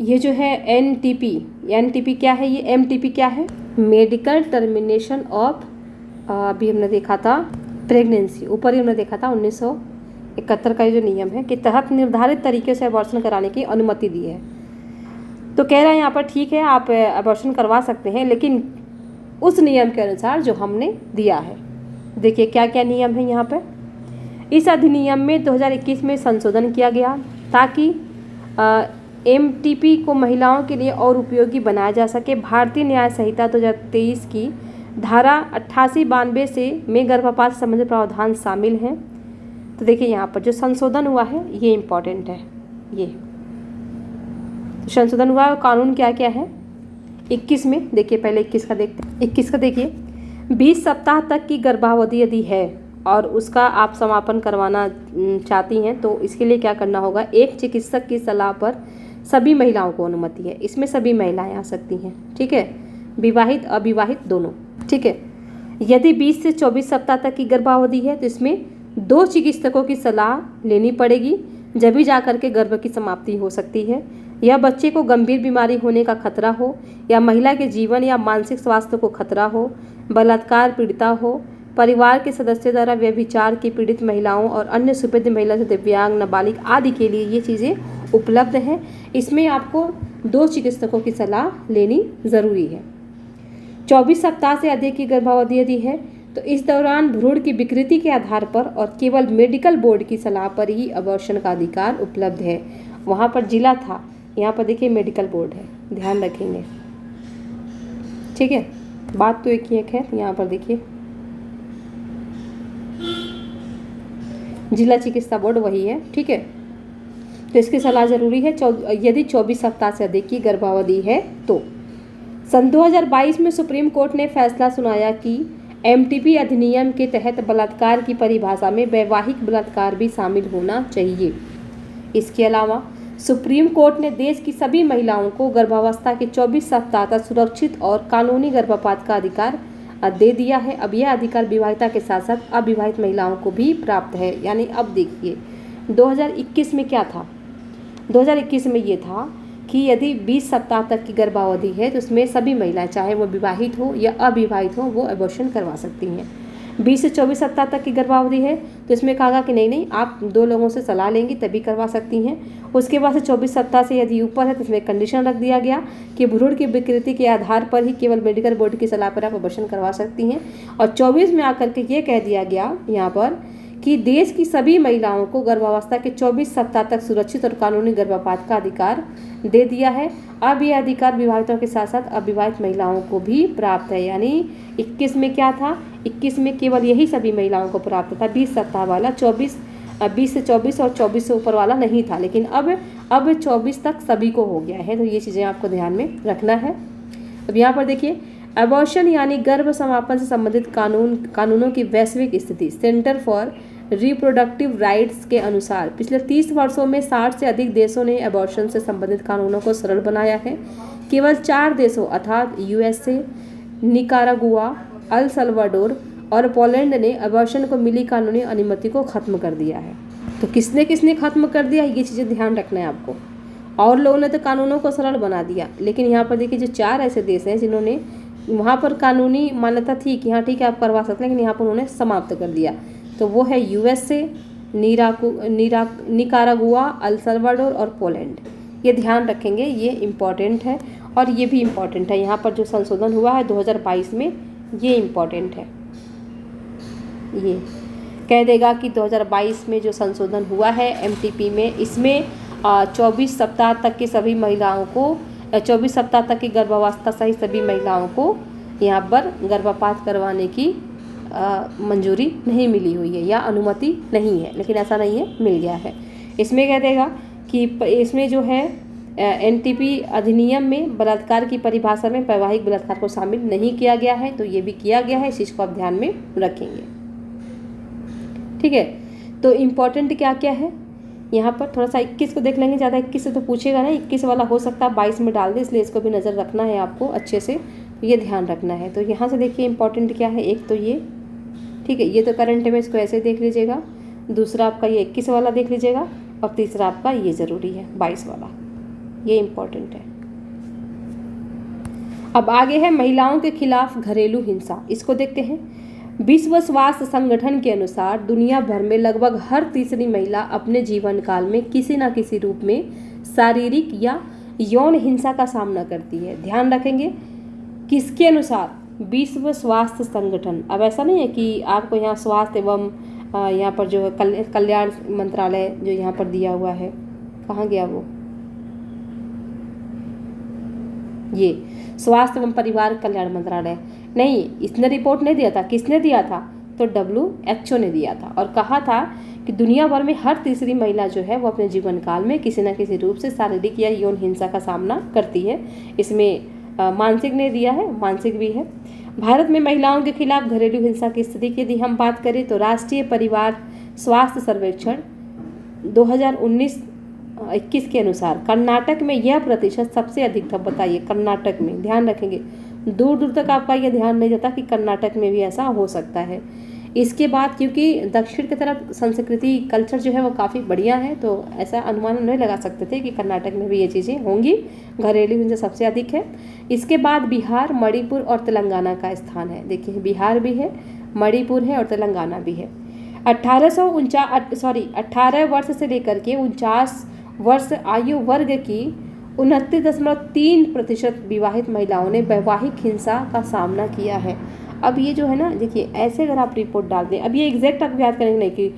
ये जो है एनटीपी क्या है, ये एमटीपी क्या है, मेडिकल टर्मिनेशन ऑफ, अभी हमने देखा था प्रेगनेंसी, ऊपर ही हमने देखा था 1971 का जो नियम है, के तहत निर्धारित तरीके से अबॉर्शन कराने की अनुमति दी है। तो कह रहा है यहाँ पर ठीक है आप अबॉर्शन करवा सकते हैं, लेकिन उस नियम के अनुसार जो हमने दिया है। देखिए क्या क्या नियम है यहाँ पर। इस अधिनियम में 2021 में संशोधन किया गया ताकि एमटीपी को महिलाओं के लिए और उपयोगी बनाया जा सके। भारतीय न्याय संहिता 2023 की धारा 88-92 से में गर्भपात से संबंधित प्रावधान शामिल हैं। तो देखिए यहाँ पर जो संशोधन हुआ है ये इम्पॉर्टेंट है। ये तो संशोधन हुआ है, कानून क्या क्या है 21 में, देखिए पहले 21 का देखते हैं। 21 का देखिए, 20 सप्ताह तक की गर्भावधि यदि है और उसका आप समापन करवाना चाहती हैं तो इसके लिए क्या करना होगा, एक चिकित्सक की सलाह पर सभी महिलाओं को अनुमति है। इसमें सभी महिलाएं आ सकती हैं, ठीक है, विवाहित अविवाहित दोनों, ठीक है। यदि 20 से 24 सप्ताह तक की गर्भावधि है तो इसमें 2 चिकित्सकों की सलाह लेनी पड़ेगी, जब भी जाकर के गर्भ की समाप्ति हो सकती है। या बच्चे को गंभीर बीमारी होने का खतरा हो, या महिला के जीवन या मानसिक स्वास्थ्य को खतरा हो, बलात्कार पीड़िता हो, परिवार के सदस्यों द्वारा व्यभिचार की पीड़ित महिलाओं और अन्य सुपीड़ित महिला से दिव्यांग, नाबालिग आदि के लिए ये चीज़ें उपलब्ध हैं। इसमें आपको 2 चिकित्सकों की सलाह लेनी ज़रूरी है। 24 सप्ताह से अधिक की गर्भावधि यदि है तो इस दौरान भ्रूण की विकृति के आधार पर और केवल मेडिकल बोर्ड की सलाह पर ही अबॉर्शन का अधिकार उपलब्ध है। वहाँ पर जिला था, यहाँ पर देखिए मेडिकल बोर्ड है, ध्यान रखेंगे, ठीक है। बात तो एक ही एक है, यहाँ पर देखिए जिला चिकित्सा बोर्ड वही है, ठीक है। तो इसकी सलाह जरूरी है यदि 24 सप्ताह से अधिक की गर्भावधि है तो। सन 2022 में सुप्रीम कोर्ट ने फैसला सुनाया कि एमटीपी अधिनियम के तहत बलात्कार की परिभाषा में वैवाहिक बलात्कार भी शामिल होना चाहिए। इसके अलावा सुप्रीम कोर्ट ने देश की सभी महिलाओं को गर्भावस्था के 24 सप्ताह तक सुरक्षित और कानूनी गर्भपात का अधिकार दे दिया है। अब यह अधिकार विवाहिता के साथ साथ अविवाहित महिलाओं को भी प्राप्त है। यानी अब देखिए 2021 में क्या था, 2021 में ये था कि यदि 20 सप्ताह तक की गर्भावधि है तो उसमें सभी महिलाएं, चाहे वो विवाहित हो या अविवाहित हो, वो अबॉर्शन करवा सकती हैं। 20 से 24 सप्ताह तक की गर्भावधि है तो इसमें कहा कि नहीं आप 2 लोगों से सलाह लेंगी तभी करवा सकती हैं। उसके बाद से 24 सप्ताह से यदि ऊपर है तो इसमें कंडीशन रख दिया गया कि भ्रूण की विकृति के आधार पर ही केवल मेडिकल बोर्ड की सलाह पर आप अबॉर्शन करवा सकती हैं। और 24 में आकर के ये कह दिया गया यहाँ पर कि देश की सभी महिलाओं को गर्भावस्था के 24 सप्ताह तक सुरक्षित और कानूनी गर्भपात का अधिकार दे दिया है। अब यह अधिकार विवाहितों के साथ साथ अविवाहित महिलाओं को भी प्राप्त है। यानी 21 में क्या था, 21 में केवल यही सभी महिलाओं को प्राप्त था, 20 सप्ताह वाला, 20 से 24 और 24 से ऊपर वाला नहीं था। लेकिन अब 24 तक सभी को हो गया है। तो ये चीज़ें आपको ध्यान में रखना है। अब यहाँ पर देखिए, अबॉर्शन यानी गर्भ समापन से संबंधित कानूनों की वैश्विक स्थिति, सेंटर फॉर रिप्रोडक्टिव राइट्स के अनुसार पिछले 30 वर्षों में 60 से अधिक देशों ने एबॉर्शन से संबंधित कानूनों को सरल बनाया है। केवल 4 देशों अर्थात यूएसए, निकारागुआ, अल सल्वाडोर और पोलैंड ने एबॉर्शन को मिली कानूनी अनुमति को खत्म कर दिया है। तो किसने किसने खत्म कर दिया, ये चीज़ें ध्यान रखना है आपको। और लोगों ने तो कानूनों को सरल बना दिया, लेकिन यहाँ पर देखिए जो 4 ऐसे देश हैं जिन्होंने, वहाँ पर कानूनी मान्यता थी कि हाँ ठीक है आप करवा सकते हैं, लेकिन यहाँ पर उन्होंने समाप्त कर दिया। तो वो है यूएसए, निकारागुआ, अल सल्वाडोर और पोलैंड। ये ध्यान रखेंगे, ये इम्पॉर्टेंट है। और ये भी इम्पॉर्टेंट है, यहाँ पर जो संशोधन हुआ है 2022 में, ये इम्पॉर्टेंट है। ये कह देगा कि 2022 में जो संशोधन हुआ है एमटीपी में, इसमें 24 सप्ताह तक की सभी महिलाओं को 24 सप्ताह तक की गर्भावस्था सहित सभी महिलाओं को यहाँ पर गर्भपात करवाने की मंजूरी नहीं मिली हुई है या अनुमति नहीं है, लेकिन ऐसा नहीं है, मिल गया है। इसमें कह देगा कि इसमें जो है एनटीपी अधिनियम में बलात्कार की परिभाषा में वैवाहिक बलात्कार को शामिल नहीं किया गया है, तो ये भी किया गया है, इस चीज़ को आप ध्यान में रखेंगे। ठीक है, तो इम्पॉर्टेंट क्या क्या है यहाँ पर, थोड़ा सा 21 को देख लेंगे, ज़्यादा 21 से तो पूछेगा ना, 21 वाला हो सकता है 22 में डाल दे, इसलिए इसको भी नज़र रखना है आपको अच्छे से, ये ध्यान रखना है। तो यहाँ से देखिए इम्पॉर्टेंट क्या है, एक तो ये, ठीक है, ये तो करंट में, इसको ऐसे देख लीजिएगा। दूसरा आपका ये 21 वाला देख लीजिएगा, और तीसरा आपका ये ज़रूरी है 22 वाला, ये इम्पॉर्टेंट है। अब आगे है महिलाओं के खिलाफ घरेलू हिंसा, इसको देखते हैं। विश्व स्वास्थ्य संगठन के अनुसार दुनिया भर में लगभग हर तीसरी महिला अपने जीवन काल में किसी न किसी रूप में शारीरिक या यौन हिंसा का सामना करती है। ध्यान रखेंगे, किसके अनुसार, विश्व स्वास्थ्य संगठन। अब ऐसा नहीं है कि आपको यहाँ स्वास्थ्य एवं यहाँ पर जो है कल्याण मंत्रालय जो यहाँ पर दिया हुआ है, कहाँ गया वो, ये स्वास्थ्य एवं परिवार कल्याण मंत्रालय नहीं, इसने रिपोर्ट नहीं दिया था, किसने दिया था, तो WHO ने दिया था, और कहा था कि दुनिया भर में हर तीसरी महिला जो है वो अपने जीवन काल में किसी न किसी रूप से शारीरिक या यौन हिंसा का सामना करती है। इसमें मानसिक ने दिया है, मानसिक भी है। भारत में महिलाओं के खिलाफ घरेलू हिंसा की स्थिति की यदि हम बात करें तो राष्ट्रीय परिवार स्वास्थ्य सर्वेक्षण 2019-21 के अनुसार कर्नाटक में यह प्रतिशत सबसे अधिक था। बताइए, कर्नाटक में, ध्यान रखेंगे, दूर दूर तक आपका यह ध्यान नहीं जाता कि कर्नाटक में भी ऐसा हो सकता है। इसके बाद क्योंकि दक्षिण की तरफ संस्कृति कल्चर जो है वो काफ़ी बढ़िया है, तो ऐसा अनुमान नहीं लगा सकते थे कि कर्नाटक में भी ये चीज़ें होंगी। घरेलू हिंसा सबसे अधिक है। इसके बाद बिहार, मणिपुर और तेलंगाना का स्थान है। देखिए, बिहार भी है, मणिपुर है और तेलंगाना भी है। 18 वर्ष से लेकर के 49 वर्ष आयु वर्ग की 29.3% विवाहित महिलाओं ने वैवाहिक हिंसा का सामना किया है। अब ये जो है ना, देखिए ऐसे अगर आप रिपोर्ट डाल दें, अब ये एग्जैक्ट आप याद करेंगे नहीं कि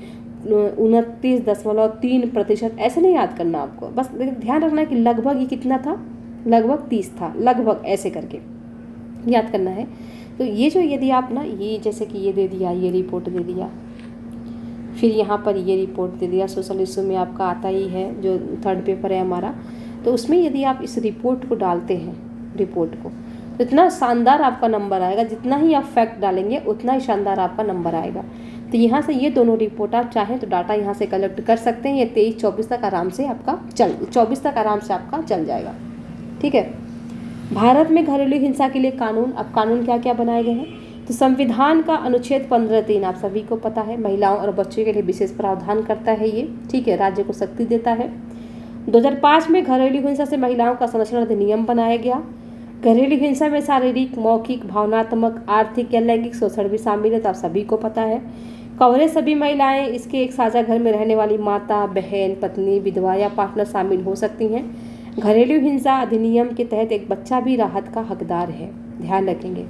29.3%, ऐसे नहीं याद करना आपको, बस ध्यान रखना है कि लगभग ये कितना था, लगभग 30 था, लगभग ऐसे करके याद करना है। तो ये जो, यदि आप ना, ये जैसे कि ये दे दिया, ये रिपोर्ट दे दिया, फिर यहाँ पर ये रिपोर्ट दे दिया, सोशल इशू में आपका आता ही है, जो 3rd पेपर है हमारा, तो उसमें यदि आप इस रिपोर्ट को डालते हैं, रिपोर्ट को, तो इतना शानदार आपका नंबर आएगा, जितना ही आप फैक्ट डालेंगे उतना ही शानदार आपका नंबर आएगा। तो यहाँ से ये दोनों रिपोर्ट आप चाहें तो डाटा यहाँ से कलेक्ट कर सकते हैं। ये 23-24 तक आराम से आपका 24 तक आराम से आपका चल जाएगा। ठीक है, भारत में घरेलू हिंसा के लिए कानून, अब कानून क्या क्या बनाए गए हैं, तो संविधान का अनुच्छेद 15(3) आप सभी को पता है, महिलाओं और बच्चों के लिए विशेष प्रावधान करता है ये। ठीक है, राज्य को शक्ति देता है। 2005 में घरेलू हिंसा से महिलाओं का संरक्षण अधिनियम बनाया गया। घरेलू हिंसा में शारीरिक, मौखिक, भावनात्मक, आर्थिक या लैंगिक शोषण भी शामिल है, तो आप सभी को पता है। कवरेज सभी महिलाएं इसके एक साझा घर में रहने वाली माता, बहन, पत्नी, विधवा या पार्टनर शामिल हो सकती हैं। घरेलू हिंसा अधिनियम के तहत एक बच्चा भी राहत का हकदार है। ध्यान रखेंगे,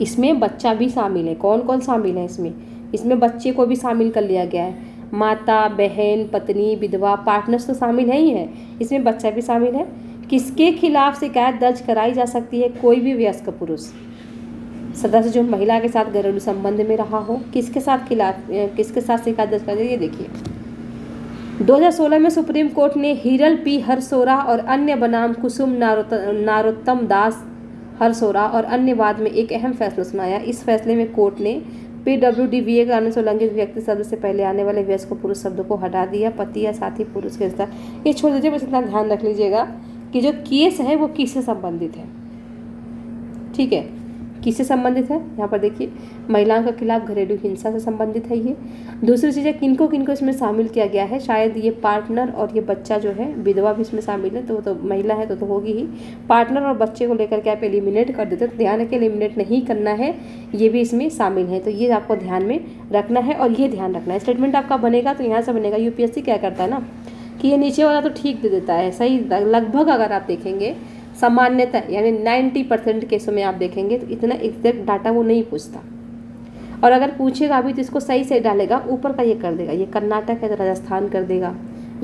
इसमें बच्चा भी शामिल है। कौन कौन शामिल है इसमें? इसमें बच्चे को भी शामिल कर लिया गया है। माता, बहन, पत्नी, विधवा, पार्टनर्स तो शामिल है ही है, इसमें बच्चा भी शामिल है। किसके खिलाफ शिकायत दर्ज कराई जा सकती है? कोई भी वयस्क पुरुष सदस्य जो महिला के साथ घरेलू संबंध में रहा हो, किसके साथ शिकायत दर्ज कर, ये देखिए 2016 में सुप्रीम कोर्ट ने हिरल पी हरसोरा और अन्य बनाम कुसुम नारोत्तम दास हरसोरा और अन्य वाद में एक अहम फैसला सुनाया। इस फैसले में कोर्ट ने PWDVA का अनुच्छेद उल्लंघित व्यक्ति शब्द से पहले आने वाले वयस्क पुरुष शब्द को हटा दिया। पति या साथी पुरुष के रिश्ता, ये छोड़ दीजिए, बस इतना ध्यान रख लीजिएगा कि जो केस है वो किससे संबंधित है, ठीक है, किससे संबंधित है। यहाँ पर देखिए महिलाओं के खिलाफ घरेलू हिंसा से संबंधित है ये। दूसरी चीज़ है किनको किनको इसमें शामिल किया गया है, शायद ये पार्टनर और ये बच्चा जो है, विधवा भी इसमें शामिल है, तो वो तो महिला है तो होगी ही। पार्टनर और बच्चे को लेकर के आप एलिमिनेट कर देते, तो ध्यान रखें एलिमिनेट नहीं करना है, ये भी इसमें शामिल है, तो ये आपको ध्यान में रखना है। और ये ध्यान रखना है स्टेटमेंट आपका बनेगा तो यहाँ से बनेगा। यूपीएससी क्या करता है ना कि ये नीचे वाला तो ठीक दे देता है, सही लगभग अगर आप देखेंगे सामान्यतः यानी 90% केसों में आप देखेंगे तो इतना एग्जैक्ट डाटा वो नहीं पूछता, और अगर पूछेगा भी तो इसको सही से डालेगा, ऊपर का ये कर देगा, ये कर्नाटक है तो राजस्थान कर देगा,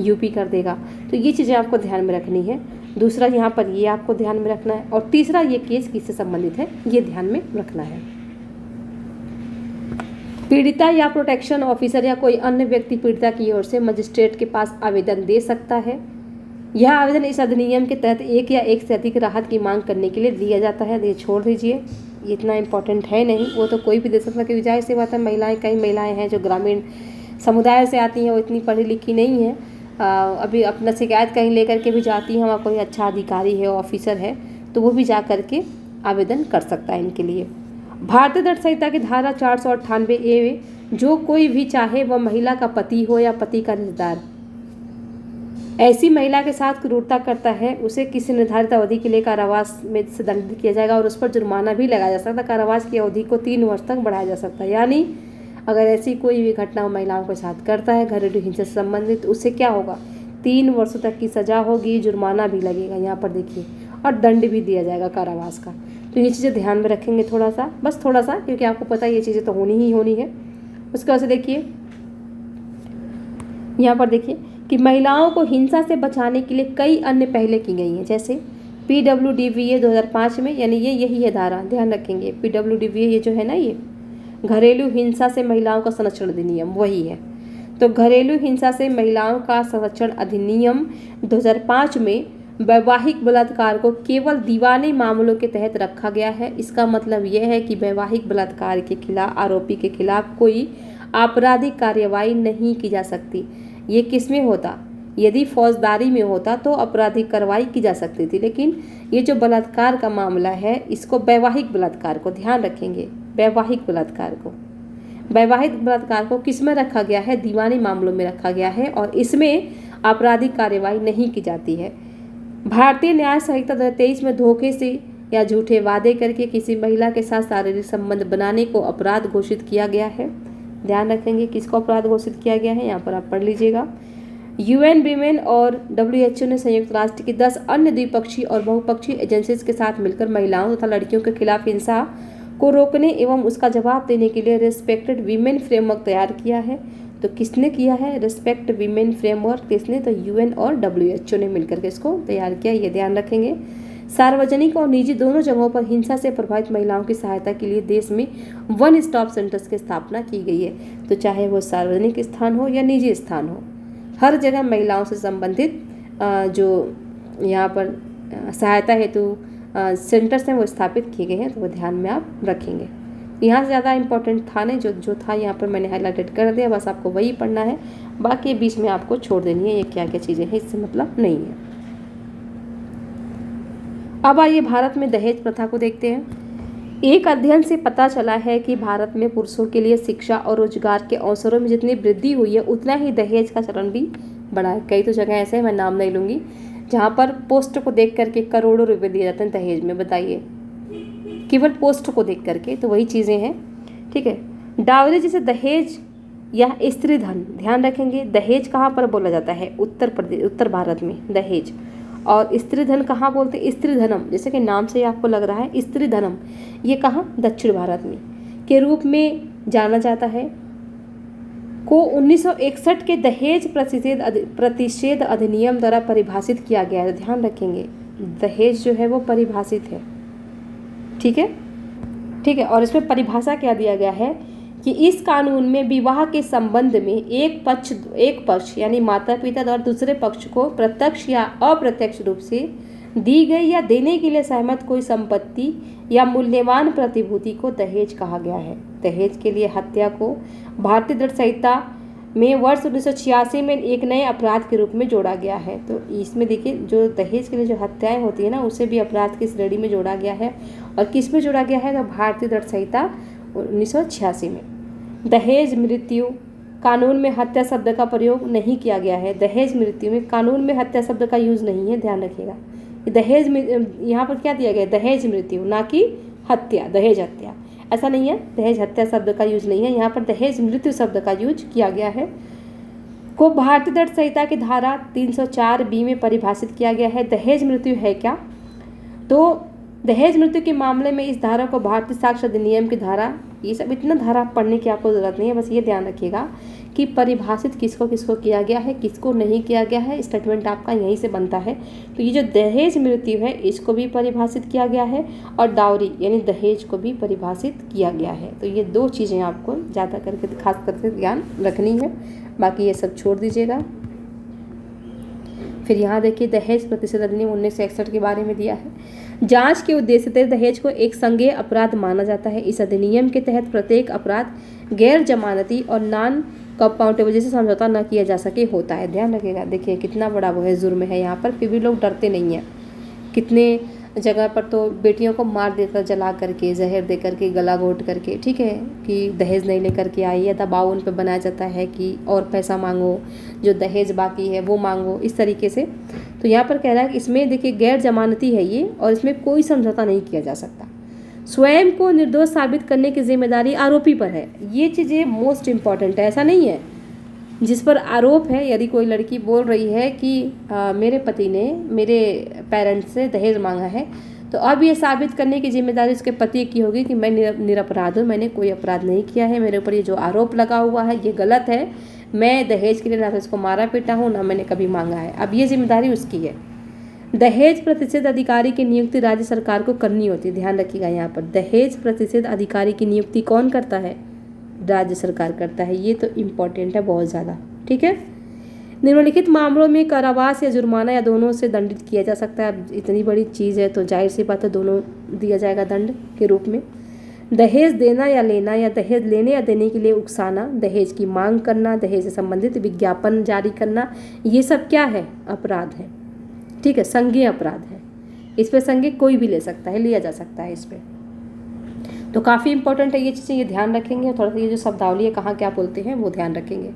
यूपी कर देगा, तो ये चीज़ें आपको ध्यान में रखनी है। दूसरा यहाँ पर ये आपको ध्यान में रखना है, और तीसरा ये केस किससे संबंधित है ये ध्यान में रखना है। पीड़िता या प्रोटेक्शन ऑफिसर या कोई अन्य व्यक्ति पीड़िता की ओर से मजिस्ट्रेट के पास आवेदन दे सकता है। यह आवेदन इस अधिनियम के तहत एक या एक से अधिक राहत की मांग करने के लिए दिया जाता है। ये छोड़ दीजिए, ये इतना इम्पोर्टेंट है नहीं, वो तो कोई भी दे सकता है, क्योंकि जाहिर सी बात है महिलाएं, कई महिलाएं हैं जो ग्रामीण समुदाय से आती हैं, वो इतनी पढ़ी लिखी नहीं है, अभी अपना शिकायत कहीं लेकर के भी जाती हैं, वहाँ कोई अच्छा अधिकारी है ऑफिसर है तो वो भी जा करके आवेदन कर सकता है इनके लिए। भारतीय दंड संहिता की धारा 498A, जो कोई भी चाहे वह महिला का पति हो या पति का रिश्तेदार ऐसी महिला के साथ क्रूरता करता है, उसे किसी निर्धारित अवधि के लिए कारावास में से दंडित किया जाएगा और उस पर जुर्माना भी लगाया जा सकता है। कारावास की अवधि को 3 वर्ष तक बढ़ाया जा सकता है। यानी अगर ऐसी कोई भी घटना महिलाओं के साथ करता है घरेलू हिंसा से संबंधित, उससे क्या होगा, 3 वर्षों तक की सजा होगी, जुर्माना भी लगेगा यहाँ पर देखिए, और दंड भी दिया जाएगा कारावास का। तो ये चीज़ें ध्यान में रखेंगे थोड़ा सा, बस थोड़ा सा, क्योंकि आपको पता है ये चीज़ें तो होनी ही होनी है। उसके बाद से देखिए यहाँ पर देखिए कि महिलाओं को हिंसा से बचाने के लिए कई अन्य पहले की गई हैं, जैसे PWDVA 2005 में, यानी ये यही है धारा, ध्यान रखेंगे। PWDVA ये जो है ना, ये घरेलू हिंसा से महिलाओं का संरक्षण अधिनियम वही है। तो घरेलू हिंसा से महिलाओं का संरक्षण अधिनियम 2005 में वैवाहिक बलात्कार को केवल दीवानी मामलों के तहत रखा गया है। इसका मतलब यह है कि वैवाहिक बलात्कार के खिलाफ आरोपी के खिलाफ कोई आपराधिक कार्यवाही नहीं की जा सकती। ये किस में होता, यदि फौजदारी में होता तो आपराधिक कार्रवाई की जा सकती थी, लेकिन ये जो बलात्कार का मामला है इसको वैवाहिक बलात्कार को, ध्यान रखेंगे, वैवाहिक बलात्कार को किस में रखा गया है, दीवानी मामलों में रखा गया है, और इसमें आपराधिक कार्यवाही नहीं की जाती है। भारतीय न्याय संहिता 2023 में धोखे से या झूठे वादे करके किसी महिला के साथ शारीरिक संबंध बनाने को अपराध घोषित किया गया है। ध्यान रखेंगे किसको अपराध घोषित किया गया है, यहाँ पर आप पढ़ लीजिएगा। UN वीमेन और WHO ने संयुक्त राष्ट्र की 10 अन्य द्विपक्षीय और बहुपक्षीय एजेंसीज के साथ मिलकर महिलाओं तथा लड़कियों के खिलाफ हिंसा को रोकने एवं उसका जवाब देने के लिए रेस्पेक्टेड वीमेन फ्रेमवर्क तैयार किया है। तो किसने किया है रेस्पेक्ट वीमेन फ्रेमवर्क, किसने, तो UN और WHO ने मिलकर के इसको तैयार किया, ये ध्यान रखेंगे। सार्वजनिक और निजी दोनों जगहों पर हिंसा से प्रभावित महिलाओं की सहायता के लिए देश में 1 स्टॉप सेंटर्स की स्थापना की गई है। तो चाहे वो सार्वजनिक स्थान हो या निजी स्थान हो, हर जगह महिलाओं से संबंधित जो यहाँ पर सहायता हेतु सेंटर्स हैं वो स्थापित किए गए हैं, तो वो ध्यान में आप रखेंगे। यहाँ से ज़्यादा इम्पोर्टेंट था नहीं, जो था यहाँ पर मैंने हाईलाइटेड कर दिया, बस आपको वही पढ़ना है, बाकी बीच में आपको छोड़ देनी है, ये क्या क्या चीज़ें हैं इससे मतलब नहीं है। अब आइए भारत में दहेज प्रथा को देखते हैं। एक अध्ययन से पता चला है कि भारत में पुरुषों के लिए शिक्षा और रोजगार के अवसरों में जितनी वृद्धि हुई है उतना ही दहेज का चलन भी बढ़ा है। कई तो जगह ऐसे हैं, मैं नाम नहीं लूँगी, जहाँ पर पोस्ट को देख करके करोड़ों रुपए दिए जाते हैं दहेज में, बताइए, केवल पोस्ट को देख करके। तो वही चीज़ें हैं, ठीक है। डावरी जिसे दहेज या स्त्री धन, ध्यान रखेंगे, दहेज कहाँ पर बोला जाता है, उत्तर भारत में दहेज, और स्त्री धन कहाँ बोलते हैं, स्त्री धनम, जैसे कि नाम से ही आपको लग रहा है स्त्री धनम, ये कहाँ, दक्षिण भारत में के रूप में जाना जाता है, को 1961 के दहेज प्रतिषेध अधिनियम द्वारा परिभाषित किया गया है। ध्यान रखेंगे दहेज जो है वो परिभाषित है, ठीक है, ठीक है। और इसमें परिभाषा क्या दिया गया है कि इस कानून में विवाह के संबंध में एक पक्ष यानी माता पिता द्वारा दूसरे पक्ष को प्रत्यक्ष या अप्रत्यक्ष रूप से दी गई या देने के लिए सहमत कोई संपत्ति या मूल्यवान प्रतिभूति को दहेज कहा गया है। दहेज के लिए हत्या को भारतीय दंड संहिता में वर्ष 1986 में एक नए अपराध के रूप में जोड़ा गया है। तो इसमें देखिए, जो दहेज के लिए जो हत्याएं होती है ना, उसे भी अपराध की श्रेणी में जोड़ा गया है। और किस में जोड़ा गया है? तो भारतीय दंड संहिता 1986 में। दहेज मृत्यु कानून में हत्या शब्द का प्रयोग नहीं किया गया है। दहेज मृत्यु में कानून में हत्या शब्द का यूज नहीं है, ध्यान रखिएगा। दहेज यहाँ पर क्या दिया गया है? दहेज मृत्यु, ना कि हत्या, दहेज हत्या ऐसा नहीं है। दहेज हत्या शब्द का यूज नहीं है, यहाँ पर दहेज मृत्यु शब्द का यूज किया गया है। को भारतीय दंड संहिता की धारा 304B में परिभाषित किया गया है। दहेज मृत्यु है क्या? तो दहेज मृत्यु के मामले में इस धारा को भारतीय साक्ष्य अधिनियम की धारा, ये सब इतना धारा पढ़ने की आपको ज़रूरत नहीं है, बस ये ध्यान रखिएगा कि परिभाषित किसको किसको किया गया है, किसको नहीं किया गया है। स्टेटमेंट आपका यहीं से बनता है। तो ये जो दहेज मृत्यु है, इसको भी परिभाषित किया गया है, और डाउरी यानी दहेज को भी परिभाषित किया गया है। तो ये दो चीज़ें आपको ज़्यादा करके खास करके ध्यान रखनी है, बाकी ये सब छोड़ दीजिएगा। फिर यहाँ देखिए, दहेज प्रतिशत अधिनियम 1961 के बारे में दिया है। जांच के उद्देश्य से दहेज को एक संज्ञेय अपराध माना जाता है। इस अधिनियम के तहत प्रत्येक अपराध गैर जमानती और नॉन कंपाउंडेबल जैसे समझौता न किया जा सके होता है। ध्यान रखिएगा। देखिए कितना बड़ा वो है, जुर्म है यहाँ पर, फिर भी लोग डरते नहीं हैं। कितने जगह पर तो बेटियों को मार देता, जला करके, जहर दे करके, गला घोट करके, ठीक है, कि दहेज नहीं लेकर के आई है। दबाव उन पर बनाया जाता है कि और पैसा मांगो, जो दहेज बाकी है वो मांगो, इस तरीके से। तो यहाँ पर कह रहा है कि इसमें देखिए गैर जमानती है ये, और इसमें कोई समझौता नहीं किया जा सकता। स्वयं को निर्दोष साबित करने की जिम्मेदारी आरोपी पर है। ये चीज़ें मोस्ट इम्पॉर्टेंट है। ऐसा नहीं है जिस पर आरोप है, यदि कोई लड़की बोल रही है कि मेरे पति ने मेरे पेरेंट्स से दहेज मांगा है, तो अब ये साबित करने की जिम्मेदारी उसके पति की होगी कि मैं निरपराध हूँ, मैंने कोई अपराध नहीं किया है, मेरे ऊपर ये जो आरोप लगा हुआ है ये गलत है, मैं दहेज के लिए ना तो इसको मारा पीटा हूँ, ना मैंने कभी मांगा है। अब ये जिम्मेदारी उसकी है। दहेज प्रतिशत अधिकारी की नियुक्ति राज्य सरकार को करनी होती है। ध्यान रखिएगा, यहाँ पर दहेज प्रतिशत अधिकारी की नियुक्ति कौन करता है? राज्य सरकार करता है। ये तो इम्पोर्टेंट है बहुत ज़्यादा, ठीक है। निम्नलिखित मामलों में कारावास या जुर्माना या दोनों से दंडित किया जा सकता है। अब इतनी बड़ी चीज़ है तो जाहिर सी बात है दोनों दिया जाएगा दंड के रूप में। दहेज देना या लेना, या दहेज लेने या देने के लिए उकसाना, दहेज की मांग करना, दहेज से संबंधित विज्ञापन जारी करना, ये सब क्या है? अपराध है, ठीक है, संज्ञेय अपराध है। इस पर संज्ञेय कोई भी ले सकता है, लिया जा सकता है इस पर। तो काफ़ी इंपॉर्टेंट है ये चीज़ें, ये ध्यान रखेंगे। थोड़ा सा ये जो शब्दावली है कहाँ क्या बोलते हैं वो ध्यान रखेंगे।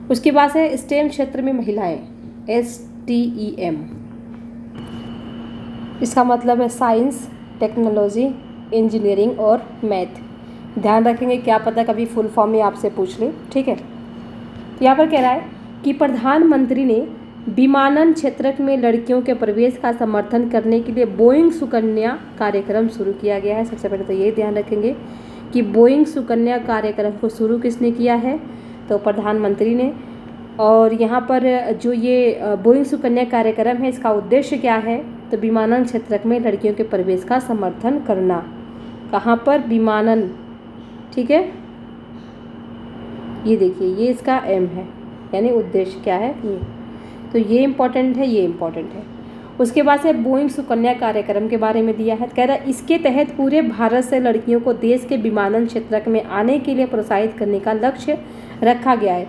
उसके बाद है स्टेम क्षेत्र में महिलाएं, STEM। इसका मतलब है साइंस, टेक्नोलॉजी, इंजीनियरिंग और मैथ। ध्यान रखेंगे, क्या पता कभी फुल फॉर्म में आपसे पूछ ले, ठीक है। यहाँ पर कह रहा है कि प्रधानमंत्री ने विमानन क्षेत्र में लड़कियों के प्रवेश का समर्थन करने के लिए बोइंग सुकन्या कार्यक्रम शुरू किया गया है। सबसे पहले तो ये ध्यान रखेंगे कि बोइंग सुकन्या कार्यक्रम को शुरू किसने किया है? तो प्रधानमंत्री ने। और यहाँ पर जो ये बोइंग सुकन्या कार्यक्रम है, इसका उद्देश्य क्या है? तो विमानन क्षेत्र में लड़कियों के प्रवेश का समर्थन करना। कहाँ पर? विमानन, ठीक है। ये देखिए, ये इसका M है, यानी उद्देश्य क्या है ये। तो ये इम्पॉर्टेंट है, ये इम्पॉर्टेंट है। उसके बाद से बोइंग सुकन्या कार्यक्रम के बारे में दिया है। कह रहा है इसके तहत पूरे भारत से लड़कियों को देश के विमानन क्षेत्र में आने के लिए प्रोत्साहित करने का लक्ष्य रखा गया है।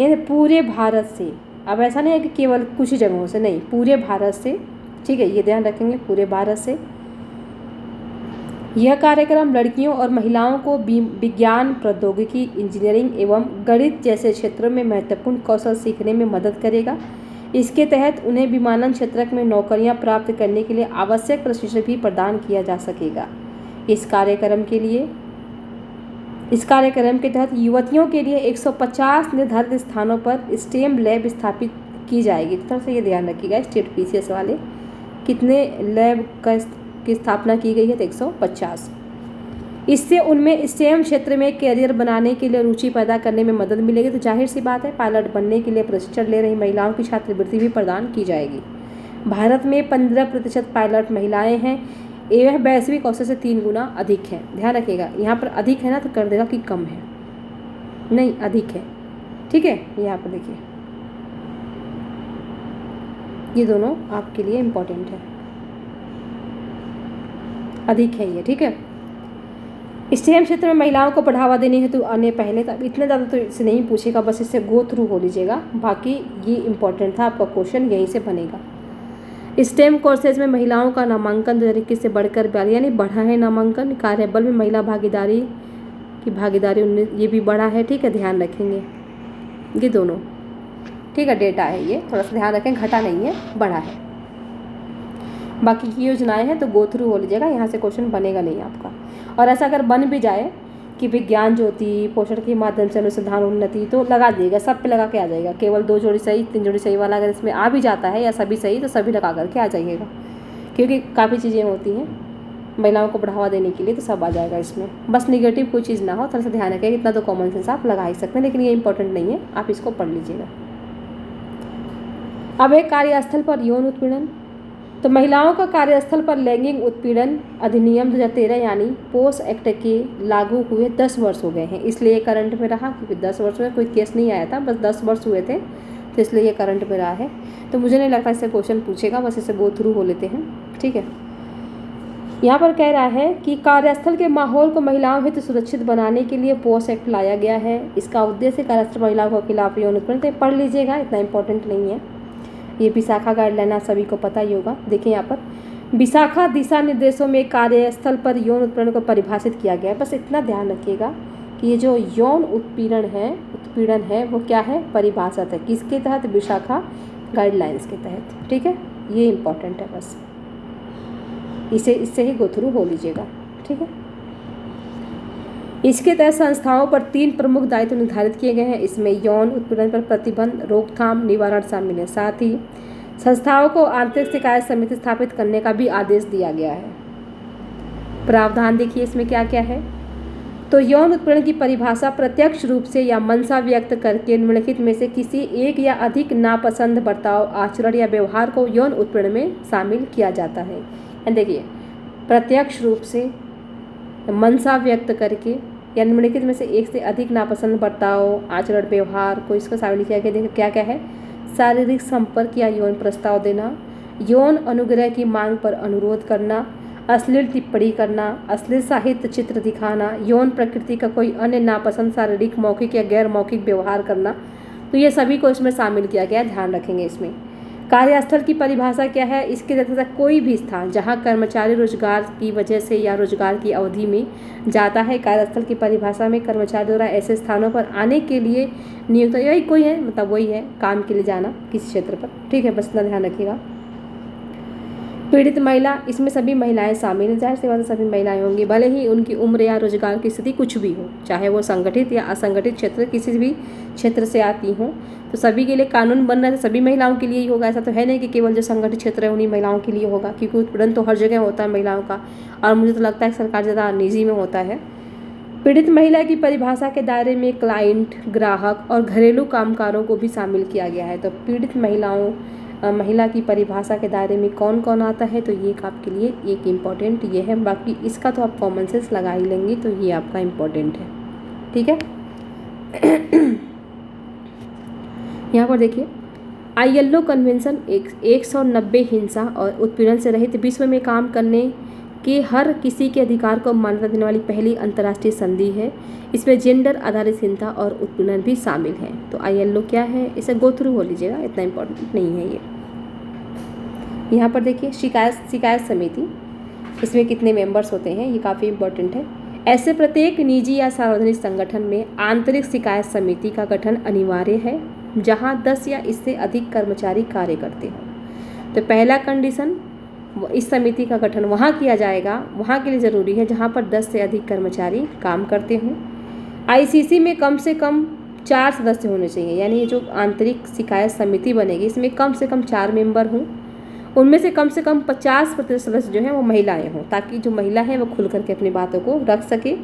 यानी पूरे भारत से, अब ऐसा नहीं है कि केवल कुछ जगहों से, नहीं, पूरे भारत से, ठीक है, ये ध्यान रखेंगे, पूरे भारत से। यह कार्यक्रम लड़कियों और महिलाओं को विज्ञान, प्रौद्योगिकी, इंजीनियरिंग एवं गणित जैसे क्षेत्रों में महत्वपूर्ण कौशल सीखने में मदद करेगा। इसके तहत उन्हें विमानन क्षेत्र में नौकरियां प्राप्त करने के लिए आवश्यक प्रशिक्षण भी प्रदान किया जा सकेगा। इस कार्यक्रम के तहत युवतियों के लिए 150 निर्धारित स्थानों पर स्टेम लैब स्थापित की जाएगी। इस तरह से ये ध्यान रखिएगा, स्टेट PCS वाले, कितने लैब की स्थापना की गई है? तो 150। इससे उनमें स्टेम क्षेत्र में कैरियर बनाने के लिए रुचि पैदा करने में मदद मिलेगी। तो जाहिर सी बात है, पायलट बनने के लिए प्रशिक्षण ले रही महिलाओं की छात्रवृत्ति भी प्रदान की जाएगी। भारत में 15% पायलट महिलाएं हैं। यह वैश्विक औसत से 3 गुना अधिक है। ध्यान रखिएगा, यहाँ पर अधिक है ना तो कर देगा कि कम है, नहीं अधिक है, ठीक है। यहाँ पर देखिए, ये दोनों आपके लिए इम्पोर्टेंट है। अधिक है ये, ठीक है। स्टेम क्षेत्र में महिलाओं को बढ़ावा देने हेतु अन्य पहले, तब इतने ज़्यादा तो इससे नहीं पूछेगा, बस इससे गो थ्रू हो लीजिएगा। बाकी ये इंपॉर्टेंट था, आपका क्वेश्चन यहीं से बनेगा। स्टेम कोर्सेज में महिलाओं का नामांकन 2021 से बढ़कर 42, यानी बढ़ा है नामांकन। कार्यबल में महिला भागीदारी की भागीदारी 19, ये भी बढ़ा है, ठीक है, ध्यान रखेंगे ये दोनों, ठीक है। डेटा है ये, थोड़ा सा ध्यान रखें, घटा नहीं है, बढ़ा है। बाकी की योजनाएं हैं तो गो थ्रू हो लीजिएगा, यहाँ से क्वेश्चन बनेगा नहीं आपका। और ऐसा अगर बन भी जाए कि विज्ञान ज्योति पोषण के माध्यम से अनुसंधान उन्नति, तो लगा दिएगा, सब पे लगा के आ जाएगा। केवल 2 जोड़ी सही 3 जोड़ी सही वाला अगर इसमें आ भी जाता है या सभी सही, तो सभी लगा करके आ जाइएगा, क्योंकि काफ़ी चीज़ें होती हैं महिलाओं को बढ़ावा देने के लिए, तो सब आ जाएगा इसमें। बस निगेटिव कोई चीज़ ना हो, थोड़ा सा ध्यान रखें। इतना तो कॉमन सेंस आप लगा ही सकते हैं, लेकिन ये इंपॉर्टेंट नहीं है, आप इसको पढ़ लीजिएगा। अब एक कार्यस्थल पर यौन उत्पीड़न, तो महिलाओं का कार्यस्थल पर लैंगिक उत्पीड़न अधिनियम 2013 यानी पोस एक्ट के लागू हुए 10 वर्ष हो गए हैं, इसलिए ये करंट में रहा, क्योंकि 10 वर्ष में कोई केस नहीं आया था, बस 10 वर्ष हुए थे, तो इसलिए ये करंट में रहा है। तो मुझे नहीं लगता इससे क्वेश्चन पूछेगा, बस इसे गो थ्रू हो लेते हैं, ठीक है। यहाँ पर कह रहा है कि कार्यस्थल के माहौल को महिलाओं हेतु सुरक्षित बनाने के लिए पोस एक्ट लाया गया है। इसका उद्देश्य कार्यस्थल महिलाओं के खिलाफ यौन उत्पीड़न, तो पढ़ लीजिएगा, इतना इंपॉर्टेंट नहीं है। ये विशाखा गाइडलाइन आप सभी को पता ही होगा। देखिए यहाँ पर विशाखा दिशा निर्देशों में कार्यस्थल पर यौन उत्पीड़न को परिभाषित किया गया है। बस इतना ध्यान रखिएगा कि ये जो यौन उत्पीड़न है वो क्या है, परिभाषित है, किसके तहत, विशाखा गाइडलाइंस के तहत, ठीक है। ये इंपॉर्टेंट है, बस इससे ही गो थ्रू हो लीजिएगा, ठीक है। इसके तहत संस्थाओं पर 3 प्रमुख दायित्व निर्धारित किए गए हैं। इसमें यौन उत्पीड़न पर प्रतिबंध, रोकथाम, निवारण शामिल है। साथ ही संस्थाओं को आंतरिक शिकायत समिति स्थापित करने का भी आदेश दिया गया है। प्रावधान देखिए इसमें क्या क्या है। तो यौन उत्पीड़न की परिभाषा प्रत्यक्ष रूप से या मनसा व्यक्त करके निम्नलिखित में से किसी एक या अधिक नापसंद बर्ताव, आचरण या व्यवहार को यौन उत्पीड़न में शामिल किया जाता है। देखिए प्रत्यक्ष रूप से, मनसा व्यक्त करके या निम्नलिखित में से एक से अधिक नापसंद बर्ताव, आचरण, व्यवहार को इसको शामिल किया गया। देखिए क्या क्या है, शारीरिक संपर्क या यौन प्रस्ताव देना, यौन अनुग्रह की मांग पर अनुरोध करना, अश्लील टिप्पणी करना, अश्लील साहित्य चित्र दिखाना, यौन प्रकृति का कोई अन्य नापसंद शारीरिक, मौखिक या गैर मौखिक व्यवहार करना, तो ये सभी को इसमें शामिल किया गया, ध्यान रखेंगे इसमें। कार्यस्थल की परिभाषा क्या है, इसके तहत कोई भी स्थान जहां कर्मचारी रोजगार की वजह से या रोजगार की अवधि में जाता है। कार्यस्थल की परिभाषा में कर्मचारी द्वारा ऐसे स्थानों पर आने के लिए नियुक्त, यही कोई है, मतलब वही है काम के लिए जाना किसी क्षेत्र पर, ठीक है, बस इतना ध्यान रखिएगा। पीड़ित महिला, इसमें सभी महिलाएं शामिल हैं, जाहिर सी बात है सभी महिलाएं होंगी, भले ही उनकी उम्र या रोजगार की स्थिति कुछ भी हो, चाहे वो संगठित या असंगठित क्षेत्र किसी भी क्षेत्र से आती हों, तो सभी के लिए कानून बन रहा है, सभी महिलाओं के लिए ही होगा। ऐसा तो है नहीं कि केवल जो संगठित क्षेत्र है उन्हीं महिलाओं के लिए होगा, क्योंकि उत्पीड़न तो हर जगह होता है महिलाओं का, और मुझे तो लगता है सरकार ज़्यादा निजी में होता है। पीड़ित महिला की परिभाषा के दायरे में क्लाइंट, ग्राहक और घरेलू कामगारों को भी शामिल किया गया है। तो पीड़ित महिला की परिभाषा के दायरे में कौन कौन आता है, तो ये आपके लिए एक इम्पॉर्टेंट ये है। बाकी इसका तो आप कॉमन सेंस लगा ही लेंगे, तो ये आपका इम्पॉर्टेंट है, ठीक है। यहाँ पर देखिए ILO कन्वेंशन 190 हिंसा और उत्पीड़न से रहित विश्व में काम करने के हर किसी के अधिकार को मान्यता देने वाली पहली अंतर्राष्ट्रीय संधि है। इसमें जेंडर आधारित हिंसा और उत्पीड़न भी शामिल है। तो ILO क्या है, इसे गो थ्रू हो लीजिएगा, इतना इम्पोर्टेंट नहीं है ये। यहाँ पर देखिए शिकायत समिति, इसमें कितने मेंबर्स होते हैं, ये काफ़ी इम्पोर्टेंट है। ऐसे प्रत्येक निजी या सार्वजनिक संगठन में आंतरिक शिकायत समिति का गठन अनिवार्य है जहां 10 या इससे अधिक कर्मचारी कार्य करते हों। तो पहला कंडीशन, इस समिति का गठन वहां किया जाएगा, वहां के लिए ज़रूरी है जहां पर 10 से अधिक कर्मचारी काम करते हों। ICC में कम से कम 4 सदस्य होने चाहिए, यानी ये जो आंतरिक शिकायत समिति बनेगी इसमें कम से कम 4 मेंबर हों। उनमें से कम 50% सदस्य जो हैं वो महिलाएं हों, ताकि जो महिला है वो खुल करके अपनी बातों को रख सके।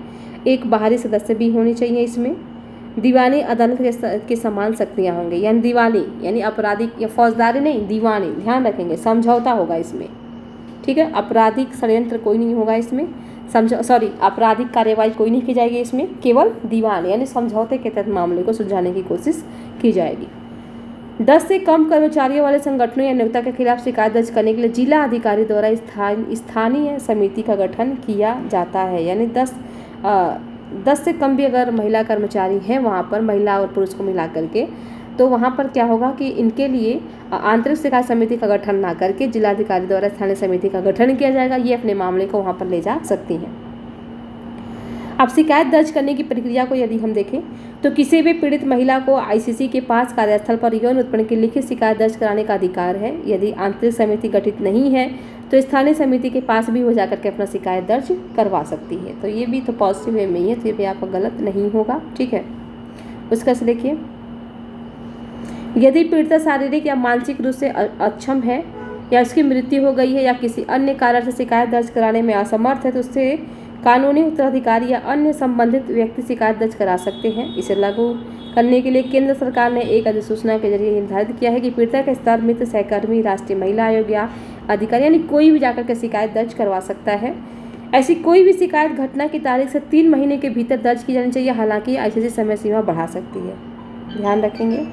एक बाहरी सदस्य भी होनी चाहिए इसमें। दीवानी अदालत के समान शक्तियाँ होंगी, यानी दीवानी यानी आपराधिक या फौजदारी नहीं, दीवानी, ध्यान रखेंगे, समझौता होगा इसमें, ठीक है। आपराधिक षड्यंत्र कोई नहीं होगा इसमें, आपराधिक कार्यवाही कोई नहीं की जाएगी इसमें, केवल दीवान यानी समझौते के तहत मामले को सुलझाने की कोशिश की जाएगी। 10 से कम कर्मचारियों वाले संगठनों या नियोक्ता के खिलाफ शिकायत दर्ज करने के लिए जिला अधिकारी द्वारा स्थानीय समिति का गठन किया जाता है। यानी 10 से कम भी अगर महिला कर्मचारी हैं वहाँ पर, महिला और पुरुष को मिला करके, तो वहाँ पर क्या होगा कि इनके लिए आंतरिक शिकायत समिति का गठन ना करके जिलाधिकारी द्वारा स्थानीय समिति का गठन किया जाएगा। ये अपने मामले को वहाँ पर ले जा सकती हैं। अब शिकायत दर्ज करने की प्रक्रिया को यदि हम देखें तो किसी भी पीड़ित महिला को आईसीसी के पास कार्यस्थल पर यौन उत्पीड़न की लिखित शिकायत दर्ज कराने का अधिकार है। यदि आंतरिक समिति गठित नहीं है तो स्थानीय समिति के पास भी वो जाकर के अपना शिकायत दर्ज करवा सकती है। तो ये भी तो पॉजिटिव वे में ही है, तो ये भी आपका गलत नहीं होगा। ठीक है, उसका से देखिए, यदि पीड़िता शारीरिक या मानसिक रूप से अक्षम है या उसकी मृत्यु हो गई है या किसी अन्य कारण से शिकायत दर्ज कराने में असमर्थ है तो उससे कानूनी उत्तराधिकारी या अन्य संबंधित व्यक्ति शिकायत दर्ज करा सकते हैं। इसे लागू करने के लिए केंद्र सरकार ने एक अधिसूचना के जरिए निर्धारित किया है कि पीड़िता के स्तर मित्र, सहकर्मी, राष्ट्रीय महिला आयोग या अधिकारी यानी कोई भी जाकर के शिकायत दर्ज करवा सकता है। ऐसी कोई भी शिकायत घटना की तारीख से 3 महीने के भीतर दर्ज की जानी चाहिए। हालांकि आईसीसी समय सीमा बढ़ा सकती है, ध्यान रखेंगे।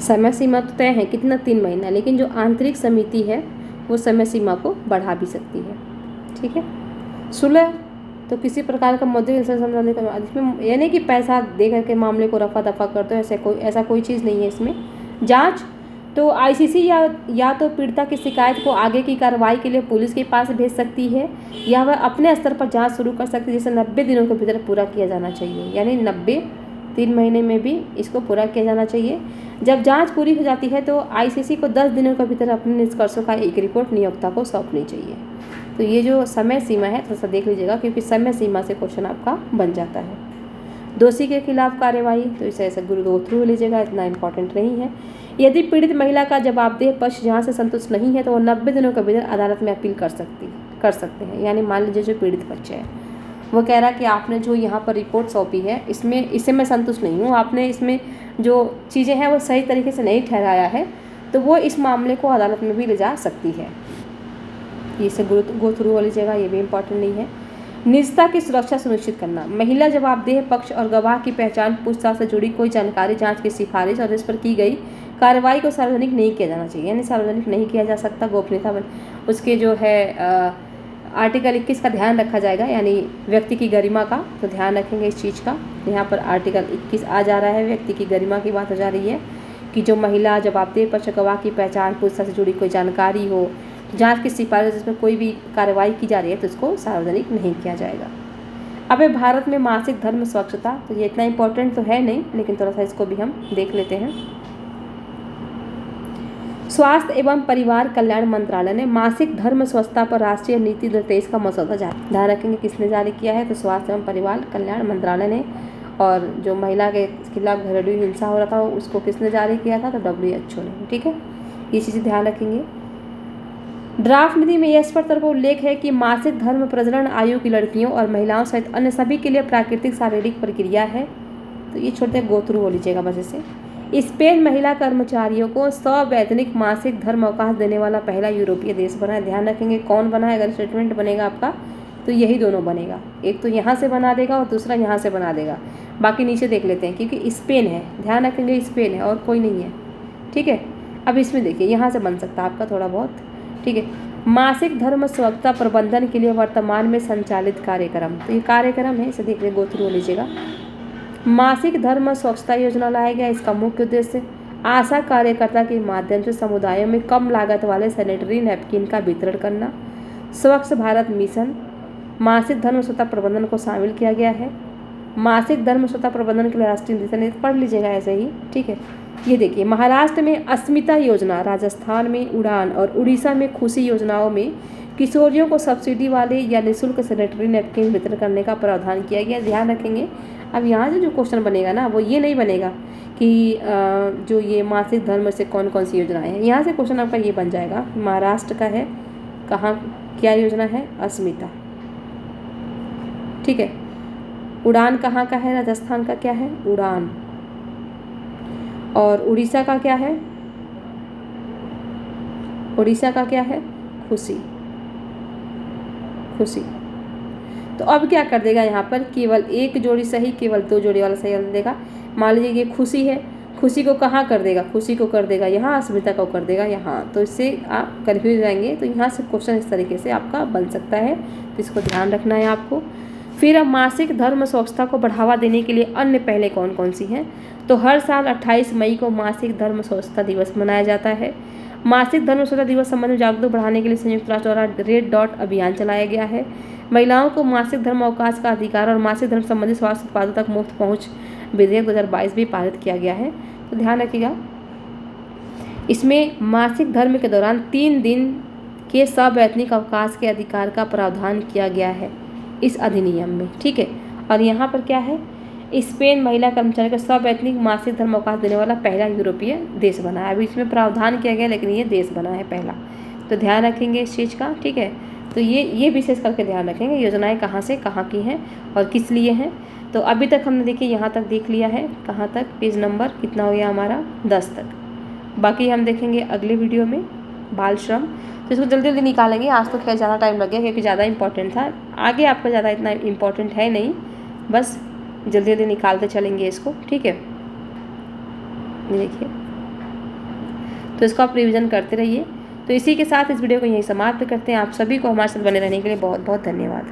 समय सीमा तो तय है कितना, 3 महीना, लेकिन जो आंतरिक समिति है वो समय सीमा को बढ़ा भी सकती है। ठीक है, सुलह तो किसी प्रकार का मौद्रिक समझाने का, इसमें यानी कि पैसा दे करके मामले को रफा दफा कर दो, ऐसा कोई चीज़ नहीं है इसमें। जांच तो आईसीसी या तो पीड़िता की शिकायत को आगे की कार्रवाई के लिए पुलिस के पास भेज सकती है या वह अपने स्तर पर जांच शुरू कर सकती है, जिसे 90 दिनों के भीतर पूरा किया जाना चाहिए। यानी 3 महीने में भी इसको पूरा किया जाना चाहिए। जब जांच पूरी हो जाती है तो आईसीसी को 10 दिनों के भीतर अपने निष्कर्षों का एक रिपोर्ट नियोक्ता को सौंपनी चाहिए। तो ये जो समय सीमा है थोड़ा सा देख लीजिएगा, क्योंकि समय सीमा से क्वेश्चन आपका बन जाता है। दोषी के खिलाफ कार्यवाही, तो इसे ऐसे गो थ्रू लीजिएगा, इतना इंपॉर्टेंट नहीं है। यदि पीड़ित महिला का जवाबदेह पक्ष जहाँ से संतुष्ट नहीं है तो वो 90 दिनों के भीतर अदालत में अपील कर सकते हैं। यानी मान लीजिए जो पीड़ित पक्ष है वो कह रहा है कि आपने जो यहाँ पर रिपोर्ट सौंपी है इससे मैं संतुष्ट नहीं हूँ, आपने इसमें जो चीज़ें हैं वो सही तरीके से नहीं ठहराया है, तो वो इस मामले को अदालत में भी ले जा सकती है। इसे गो थ्रू हो लीजिएगा, ये भी इम्पॉर्टेंट नहीं है। निजता की सुरक्षा सुनिश्चित करना, महिला जवाबदेह पक्ष और गवाह की पहचान, पूछताछ से जुड़ी कोई जानकारी, जांच की सिफारिश और इस पर की गई कार्रवाई को सार्वजनिक नहीं किया जाना चाहिए। यानी सार्वजनिक नहीं किया जा सकता, गोपनीयता उसके जो है आर्टिकल 21 का ध्यान रखा जाएगा, यानी व्यक्ति की गरिमा का, तो ध्यान रखेंगे इस चीज़ का। यहाँ पर आर्टिकल 21 आ जा रहा है, व्यक्ति की गरिमा की बात हो जा रही है कि जो महिला जवाबदेह पक्ष गवाह की पहचान, पूछताछ से जुड़ी कोई जानकारी हो, जांच की सिफारिश जिसमें कोई भी कार्रवाई की जा रही है तो इसको सार्वजनिक नहीं किया जाएगा। अब है भारत में मासिक धर्म स्वच्छता, तो ये इतना इम्पोर्टेंट तो है नहीं, लेकिन थोड़ा सा इसको भी हम देख लेते हैं। स्वास्थ्य एवं परिवार कल्याण मंत्रालय ने मासिक धर्म स्वच्छता पर राष्ट्रीय नीति 2023 का मसौदा जारी, ध्यान रखेंगे किसने जारी किया है, तो स्वास्थ्य एवं परिवार कल्याण मंत्रालय ने। और जो महिला के खिलाफ घरेलू हिंसा हो रहा था उसको किसने जारी किया था, तो WHO ने। ठीक है, ये चीज़ें ध्यान रखेंगे। ड्राफ्ट नीति में यह स्पष्ट तौर पर उल्लेख है कि मासिक धर्म प्रजनन आयु की लड़कियों और महिलाओं सहित अन्य सभी के लिए प्राकृतिक शारीरिक प्रक्रिया है। तो ये छोटे गो थ्रू हो लीजिएगा बस इसे। स्पेन महिला कर्मचारियों को संवैधानिक मासिक धर्म अवकाश देने वाला पहला यूरोपीय देश बना है। ध्यान रखेंगे कौन बना है, अगर स्टेटमेंट बनेगा आपका तो यही दोनों बनेगा, एक तो यहाँ से बना देगा और दूसरा यहाँ से बना देगा। बाकी नीचे देख लेते हैं, क्योंकि स्पेन है, ध्यान रखेंगे स्पेन है और कोई नहीं है। ठीक है, अब इसमें देखिए यहाँ से बन सकता है आपका थोड़ा बहुत। ठीक है, मासिक धर्म स्वच्छता प्रबंधन के लिए वर्तमान में संचालित कार्यक्रम, तो ये कार्यक्रम है, इसे देख ले गो थ्रू लीजिएगा। मासिक धर्म स्वच्छता योजना लाया गया। इसका मुख्य उद्देश्य आशा कार्यकर्ता के माध्यम से समुदायों में कम लागत वाले सैनिटरी नैपकिन का वितरण करना। स्वच्छ भारत मिशन मासिक धर्म स्वच्छता प्रबंधन को शामिल किया गया है। मासिक धर्म स्वच्छता प्रबंधन के लिए राष्ट्रीय दिशा निर्देश पढ़ लीजिएगा ऐसे ही। ठीक है, ये देखिए महाराष्ट्र में अस्मिता योजना, राजस्थान में उड़ान और उड़ीसा में खुशी योजनाओं में किशोरियों को सब्सिडी वाले या निःशुल्क सैनिटरी नैपकिन वितरण करने का प्रावधान किया गया। ध्यान रखेंगे अब यहाँ से जो क्वेश्चन बनेगा ना वो ये नहीं बनेगा कि जो ये मासिक धर्म से कौन कौन सी योजनाएं हैं। यहाँ से क्वेश्चन आपका ये बन जाएगा, महाराष्ट्र का है, कहाँ क्या योजना है, अस्मिता। ठीक है, उड़ान कहाँ का है, राजस्थान का क्या है, उड़ान। और उड़ीसा का क्या है, उड़ीसा का क्या है, खुशी। खुशी तो अब क्या कर देगा यहाँ पर, केवल एक जोड़ी सही, केवल 2 जोड़ी वाला सही देगा। मान लीजिए ये खुशी है, खुशी को कहाँ कर देगा, खुशी को कर देगा यहाँ, अस्मिता को कर देगा यहाँ, तो इससे आप कन्फ्यूज रहेंगे। तो यहाँ से क्वेश्चन इस तरीके से आपका बन सकता है, तो इसको ध्यान रखना है आपको। फिर अब मासिक धर्म स्वच्छता को बढ़ावा देने के लिए अन्य पहले कौन कौन सी हैं, तो हर साल 28 मई को मासिक धर्म स्वच्छता दिवस मनाया जाता है। मासिक धर्म स्वच्छता दिवस संबंध में जागरूकता बढ़ाने के लिए संयुक्त राष्ट्र द्वारा रेड डॉट अभियान चलाया गया है। महिलाओं को मासिक धर्म अवकाश का अधिकार और मासिक धर्म संबंधी स्वास्थ्य उत्पादों तक मुफ्त पहुंच विधेयक 2022 भी पारित किया गया है। तो ध्यान रखिएगा, इसमें मासिक धर्म के दौरान 3 दिन के सवैतनिक अवकाश के अधिकार का प्रावधान किया गया है इस अधिनियम में, ठीक है। और यहाँ पर क्या है, स्पेन महिला कर्मचारी को सवैतनिक मासिक धर्म अवकाश देने वाला पहला यूरोपीय देश बना है। अभी इसमें प्रावधान किया गया लेकिन ये देश बना है पहला, तो ध्यान रखेंगे इस चीज़ का, ठीक है। तो ये विशेष करके ध्यान रखेंगे, योजनाएं कहाँ से कहाँ की हैं और किस लिए हैं। तो अभी तक हमने देखिए यहाँ तक देख लिया है, कहाँ तक, पेज नंबर कितना हो गया हमारा 10 तक। बाकी हम देखेंगे अगले वीडियो में बाल श्रम, तो इसको जल्दी जल्दी निकालेंगे। आज तो खैर ज़्यादा टाइम लग गया क्योंकि ज़्यादा इंपॉर्टेंट था, आगे आपका ज़्यादा इतना इम्पोर्टेंट है नहीं, बस जल्दी जल्दी निकालते चलेंगे इसको, ठीक है। देखिए, तो इसको आप रिवीजन करते रहिए। तो इसी के साथ इस वीडियो को यहीं समाप्त करते हैं। आप सभी को हमारे साथ बने रहने के लिए बहुत बहुत धन्यवाद।